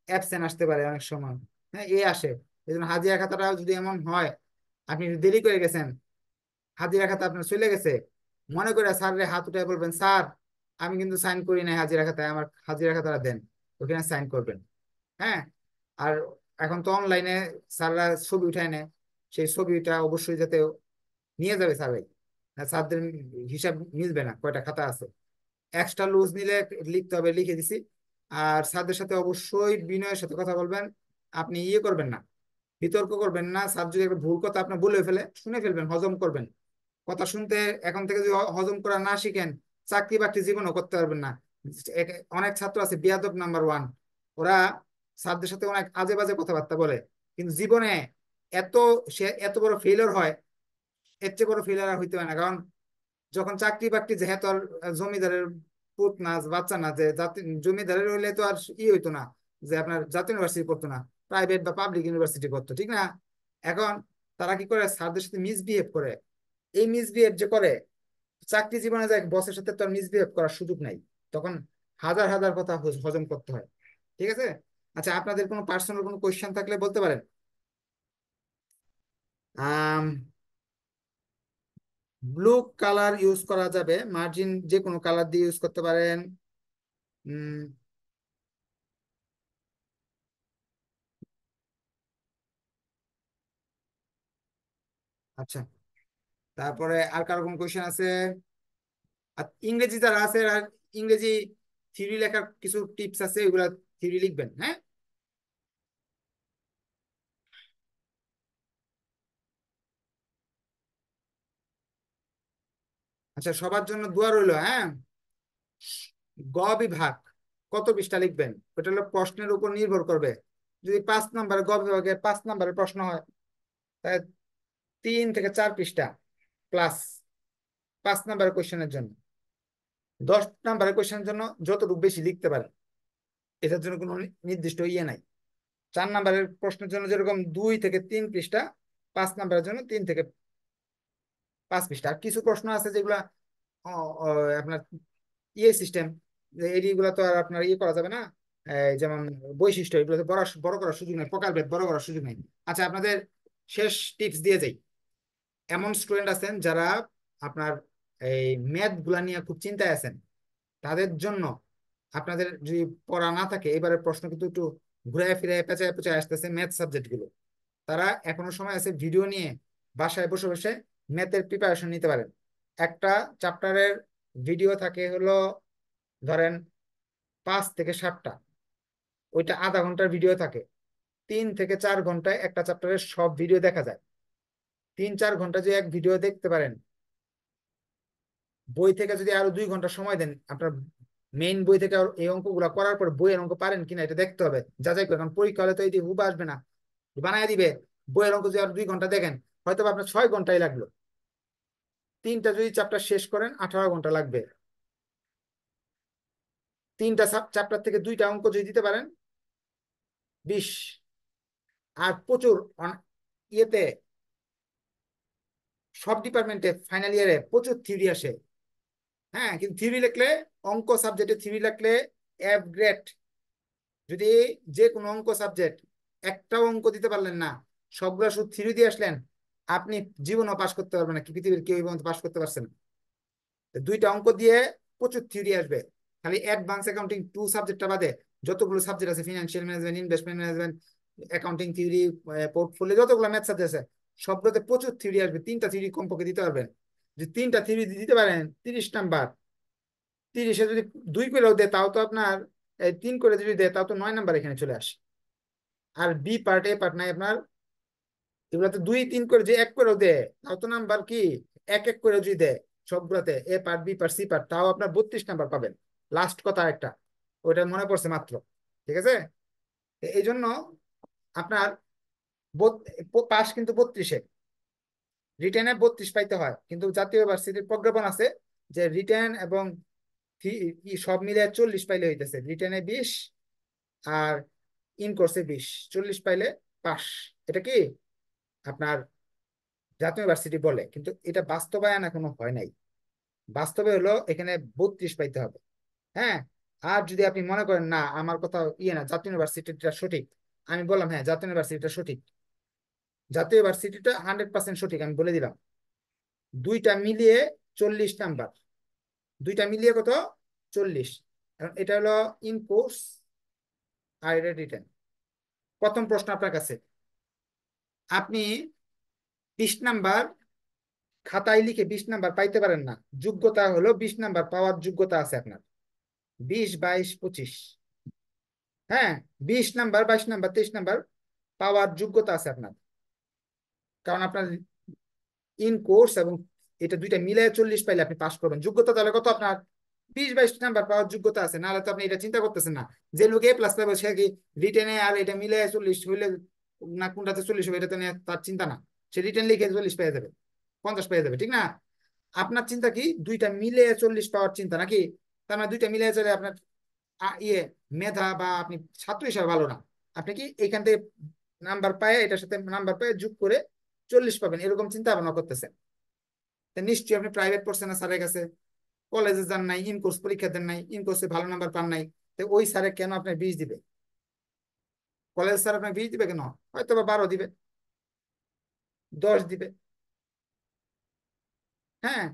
অ্যাবসেন্ট আসতে পারে অনেক সময়। হ্যাঁ, এ আসে। এই জন্য হাজিরা খাতাটাও যদি এমন হয় আপনি দেরি করে গেছেন, হাজিরা খাতা আপনার চলে গেছে, মনে করে স্যারের হাত উঠে বলবেন, স্যার আমি কিন্তু সাইন করি নাই হাজিরা খাতায়, আমার হাজিরা খাতাটা দেন, ওখানে সাইন করবেন। হ্যাঁ, আর এখন তো অনলাইনে স্যাররা ছবি উঠায় নেয়, সেই ছবিটা অবশ্যই যাতে নিয়ে যাবে স্যাররাই, স্যারদের হিসাব মিলবে না কয়টা খাতা আছে। এক্সট্রা লুজ নিলে লিখতে হবে, লিখে দিছি। আর স্যারদের সাথে অবশ্যই বিনয়ের সাথে কথা বলবেন, আপনি ইয়ে করবেন না, বিতর্ক করবেন না। স্যার যদি একটা ভুল কথা আপনি বলে ফেলে, শুনে ফেলবেন, হজম করবেন। কথা শুনতে এখন থেকে যদি হজম করা না শিখেন, চাকরি বাকরি জীবনও করতে পারবেন না। অনেক ছাত্র আছে বিয়াদব নাম্বার 1, ওরা স্যারদের সাথে অনেক আজে বাজে কথাবার্তা বলে, কিন্তু জীবনে এত সে এত বড় ফেলিওর হয়, এর চেয়ে বড় ফেলিওর আর হইতে পারে না। কারণ যখন চাকরি বাকরি, যেহেতু আর জমিদারের পুত না, বাচ্চা না, যে জাতি জমিদারের হইলে তো আর হইতো না, যে আপনার জাতীয় ইউনিভার্সিটি পড়তো না, প্রাইভেট বা পাবলিক ইউনিভার্সিটি পড়তো, ঠিক না? এখন তারা কি করে, স্যারদের সাথে মিসবিহেভ করে। এই মিসবিহেভ যে করে, চাকরি জীবনে যায় বসের সাথে তো আর মিসবিহেভ করার সুযোগ নাই, তখন হাজার হাজার কথা হজম করতে হয়। ঠিক আছে? আচ্ছা, আপনাদের কোনো পার্সোনাল কোনো কোয়েশ্চেন থাকলে বলতে পারেন। আম ব্লু কালার ইউজ করা যাবে, মার্জিন যে কোনো কালার দিয়ে ইউজ করতে পারেন। উম, আচ্ছা, তারপরে আর কারো কোনো কোয়েশ্চেন আছে? আর ইংরেজি যারা আছে, আর ইংরেজি থিওরি লেখার কিছু টিপস আছে, ওইগুলা থিওরি লিখবেন। হ্যাঁ, আচ্ছা, সবার জন্য দোয়া রইলো। হ্যাঁ, গ বিভাগ কত পৃষ্ঠা লিখবেন ওটা হলো প্রশ্নের উপর নির্ভর করবে। যদি 5 নম্বরে গ বিভাগে 5 নম্বরের প্রশ্ন হয়, তাহলে 3 থেকে 4 পৃষ্ঠা প্লাস 5 নম্বরের কোয়েশ্চেনের জন্য। 10 নম্বরের কোয়েশ্চেনের জন্য যতটুকু বেশি লিখতে পারে, এটার জন্য কোনো নির্দিষ্ট ইয়ে নাই। 4 নম্বরের প্রশ্নের জন্য যেরকম 2 থেকে 3 পৃষ্ঠা, 5 নম্বরের জন্য 3 থেকে 5 পৃষ্ঠা। আর কিছু প্রশ্ন আছে যেগুলা আপনার ইয়ে সিস্টেম, এইগুলো তো আর আপনার ইয়ে করা যাবে না। যেমন বৈশিষ্ট্য, এগুলো তো বড় বড় করার সুযোগ নেই, প্রকারভেদ বড় করার সুযোগ নেই। আচ্ছা, আপনাদের শেষ টিপস দিয়ে যাই। এমন স্টুডেন্ট আছেন যারা আপনার এই ম্যাথ গুলা নিয়ে খুব চিন্তায় আছেন, তাদের জন্য আপনাদের যদি পড়া না থাকে, এবারের প্রশ্ন কিন্তু একটু ঘুরে ফিরে পেঁচায় পেঁচায় আসতেছে ম্যাথ সাবজেক্ট গুলো। তারা এখনো সময় আছে, ভিডিও নিয়ে বাসায় বসে বসে ম্যাথের প্রিপারেশন নিতে পারেন। একটা চ্যাপ্টারের ভিডিও থাকে হলো ধরেন 5 থেকে 7টা, ওইটা আধা ঘন্টার ভিডিও থাকে। 3 থেকে 4 ঘন্টায় একটা চ্যাপ্টারের সব ভিডিও দেখা যায়। 3-4 ঘন্টা যে এক ভিডিও দেখতে পারেন, বই থেকে যদি আরো 2 ঘন্টা সময় দেন, আপনার মেইন বই থেকে এই অঙ্কগুলো করার পর বইয়ের অঙ্ক পারেন কিনা এটা দেখতে হবে, যাচাই করে। কারণ পরীক্ষা হলে তো এই হুব আসবে না, বানায় দিবে। বইয়ের অঙ্ক যদি আরো 2 ঘন্টা দেখেন, হয়তো আপনার 6 ঘন্টাই লাগলো। 3টা যদি চ্যাপ্টার শেষ করেন 18 ঘন্টা লাগবে। 3টা চ্যাপ্টার থেকে 2টা অঙ্ক যদি দিতে পারেন 20। আর প্রচুর ইয়েতে সব ডিপার্টমেন্টে ফাইনাল ইয়ারে প্রচুর থিওরি আসে। হ্যাঁ, কিন্তু থিওরি লিখলে, অঙ্ক সাবজেক্টে থিওরি লিখলে এফ গ্রেড। যদি যে কোনো অঙ্ক সাবজেক্ট একটাও অঙ্ক দিতে পারলেন না, সবগুলো শুধু থিওরি দিয়ে আসলেন, আপনি জীবনও পাস করতে পারবেন না, কি পৃথিবীর কেউ এই পর্যন্ত পাস করতে পারছেন? 2টা অঙ্ক দিয়ে প্রচুর থিওরি আসবে। খালি অ্যাডভান্স অ্যাকাউন্টিং 2 সাবজেক্টটা বাদে যতগুলো সাবজেক্ট আছে, financial management, investment management, accounting theory, portfolio, যতগুলো ম্যাথ সাবজেক্ট আছে সবগুলোতে প্রচুর থিওরি আসবে। 3টা থিওরি কমপক্ষে দিতে পারবেন। যদি 3টা থিওরি দিতে পারেন 30 নাম্বার, 30-এ যদি 2 করেও দেয় তাও তো আপনার, 3 করে যদি দেয় তাও তো 9 নাম্বার এখানে চলে আসে। আর বি পার্ট, এ পার্ট নাই আপনার, এগুলোতে 2-3 করে যে 1 করেও দেয় তাও তো নাম্বার কি, 1-1 করে যদি দেয় সবগুলোতে, A part, B part, C part, তাও আপনার 32 নাম্বার পাবেন। লাস্ট কথা একটা, ওইটা মনে পড়ছে মাত্র। ঠিক আছে, এই জন্য আপনার পাস কিন্তু 32-এ, রিটেনে 32 পাইতে হয়। কিন্তু জাতীয় ভার্সিটির প্রজ্ঞাপন আছে যে রিটেন এবং সব মিলে 40 পাইলে হইতেছে। রিটেনে 20 আর ইন কোর্সে 20, 40 পাইলে পাস। এটা কি আপনার জাতীয় ভার্সিটি বলে, কিন্তু এটা বাস্তবায়ন এখনো হয় নাই। বাস্তবে হলো এখানে 32 পাইতে হবে। হ্যাঁ, আর যদি আপনি মনে করেন না আমার কথা ইয়ে না, জাতীয় ইউনিভার্সিটিটা সঠিক, আমি বললাম হ্যাঁ জাতীয় ইউনিভার্সিটিটা সঠিক, জাতীয় ইউনিভার্সিটিটা 100% সঠিক, আমি বলে দিলাম। 2টা মিলিয়ে 40 নাম্বার, 2টা মিলিয়ে কত, 40। এটা হলো ইন কোর্স আর এটা রিটেন। প্রথম প্রশ্ন আপনার কাছে, আপনি 20 নাম্বার খাতায় লিখে 20 নাম্বার পাইতে পারেন না, যোগ্যতা হলো 20 নাম্বার পাওয়ার যোগ্যতা আছে আপনার, 20, 22, 25। হ্যাঁ, 20 নাম্বার, 22 নাম্বার, 23 নাম্বার পাওয়ার যোগ্যতা আছে আপনার। কারণ আপনার ইন কোর্স এবং এটা 2টা মিলে 40 পাইলে আপনি পাস করবেন। যোগ্যতা তাহলে কত আপনার, 20, 22 নাম্বার পাওয়ার যোগ্যতা আছে। নাহলে তো আপনি এটা চিন্তা করতেছেন না, যে লোক A+ পাবে সে কি রিটেনে আর এটা মিলে 40 হইলে না কোনটাতে 40 হবে এটা তো নিয়ে তার চিন্তা না, সে রিটেন লিখে 40 পেয়ে যাবে, 50 পেয়ে যাবে। ঠিক না? আপনার চিন্তা কি 2টা মিলে 40 পাওয়ার চিন্তা নাকি? তার মানে 2টা মিলে চলে আপনার ইয়ে মেধা বা আপনি ছাত্র হিসাবে ভালো না, আপনি কি এখান থেকে নাম্বার পায় এটার সাথে নাম্বার পায় যোগ করে 40 পাবেন, এরকম চিন্তা ভাবনা করতেছেন। নিশ্চয়ই আপনি প্রাইভেট পড়ছেন না স্যারের কাছে, কলেজে যান নাই, ইন কোর্স পরীক্ষা দেন নাই, ইন কোর্সে ভালো নাম্বার পান নাই, তো ওই স্যারে কেন আপনার 20 দিবে? কলেজ স্যার আপনার 20 দিবে কেন? হয়তো বা 12 দিবে, 10 দিবে। হ্যাঁ,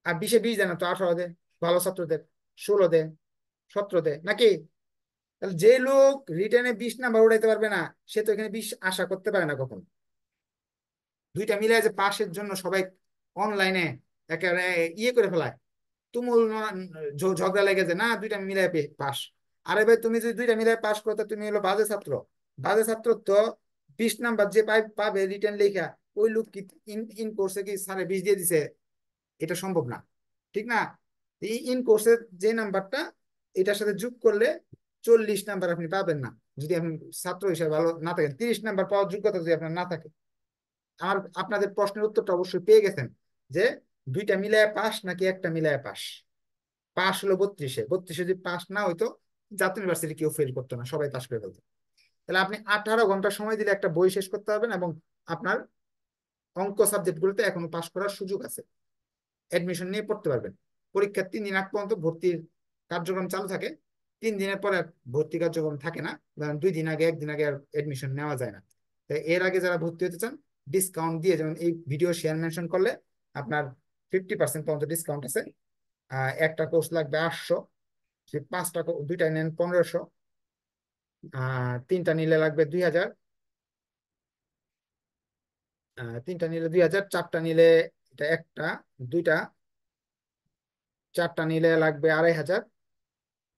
আর 20-এ 20 দেয় না তো, 18 দেয় ভালো ছাত্রদের, 16 দেয়, 17 দেয় নাকি? তাহলে যে লোক রিটেনে 20 নাম্বার উঠাইতে পারবে না, সে তো এখানে 20 আশা করতে পারে না কখন। 2টা মিলে যে পাশের জন্য সবাই অনলাইনে একেবারে ইয়ে করে ফেলায়, তুমুল ঝগড়া লেগে যায়, না 2টা মিলাই পাস। আরে ভাই, তুমি যদি 2টা মিলাই পাস করো তুমি হলো বাজে ছাত্র। বাজে ছাত্র তো 20 নাম্বার যে পাবে রিটেন লেখা, ওই লোক কি ইন কোর্সে কি স্যারে 20 দিয়ে দিছে? এটা সম্ভব না, ঠিক না? এই ইন কোর্সের যে নাম্বারটা এটার সাথে যোগ করলে 40 নাম্বার আপনি পাবেন না, যদি আপনি ছাত্র হিসেবে ভালো না থাকেন। 30 নাম্বার পাওয়ার যোগ্যতা যদি আপনার না থাকে। আপনাদের প্রশ্নের উত্তরটা অবশ্যই পেয়ে গেছেন, যে দুইটা মিলায় পাস নাকি একটা মিলায় পাস। পাস হলো 32-এ, 32-এ যদি পাস না হইতো জাতীয় ইউনিভার্সিটি কেউ ফেল করতো না, সবাই পাস করে ফেলতো। তাহলে আপনি 18 ঘন্টা সময় দিলে একটা বই শেষ করতে পারবেন, এবং আপনার অঙ্ক সাবজেক্ট গুলোতে এখনো পাস করার সুযোগ আছে, অ্যাডমিশন নিয়ে পড়তে পারবেন। পরীক্ষার 3 দিন আগ পর্যন্ত ভর্তির কার্যক্রম চালু থাকে, 3 দিনের পরে ভর্তি কার্যক্রম থাকে না, কারণ 2 দিন আগে 1 দিন আগে আর অ্যাডমিশন নেওয়া যায় না। তাই এর আগে যারা ভর্তি হতে চান, ডিসকাউন্ট দিয়ে, যেমন এই ভিডিও শেয়ার মেনশন করলে আপনার 50% পর্যন্ত ডিসকাউন্ট আছে। একটা কোর্স লাগবে 800, 5টা দুইটা নেন 1500, তিনটা নিলে লাগবে 2000, 3টা নিলে 2000, 4টা নিলে, এটা একটা, দুইটা, 4টা নিলে লাগবে 2500।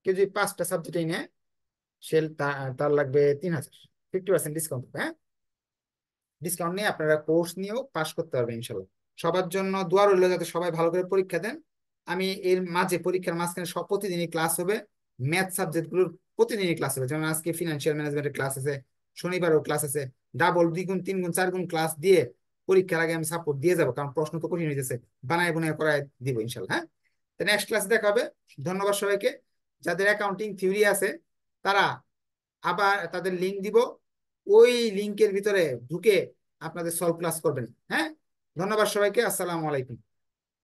কেউ যদি 5টা সাবজেক্টই নেয় সে তার লাগবে 3000। 50% ডিসকাউন্ট, হ্যাঁ। ডিসকাউন্ট নিয়ে আপনারা কোর্স নিয়েও পাশ করতে পারবেন ইনশাল্লাহ। সবার জন্য দোয়া রইল যাতে সবাই ভালো করে পরীক্ষা দেন। আমি এর মাঝে, পরীক্ষার মাঝখানে সব প্রতিদিনই ক্লাস হবে, ম্যাথ সাবজেক্ট গুলোর প্রতিদিনই ক্লাস হবে। যেমন আজকে ফিনান্সিয়াল ম্যানেজমেন্টের ক্লাস আছে, শনিবারও ক্লাস আছে। ডাবল, 2 গুণ, 3 গুণ, 4 গুণ ক্লাস দিয়ে পরীক্ষার আগে আমি সাপোর্ট দিয়ে যাবো, কারণ প্রশ্ন তো কঠিন হয়েছে, বানায় বুনায় করায় দিব ইনশাল্লাহ, হ্যাঁ। তো নেক্সট ক্লাসে দেখা হবে। ধন্যবাদ সবাইকে। যাদের অ্যাকাউন্টিং থিওরি আছে তারা, আবার তাদের লিংক দিব, ওই লিংকের ভিতরে ঢুকে আপনাদের সলভ ক্লাস করবেন, হ্যাঁ। ধন্যবাদ সবাইকে, আসসালামু আলাইকুম।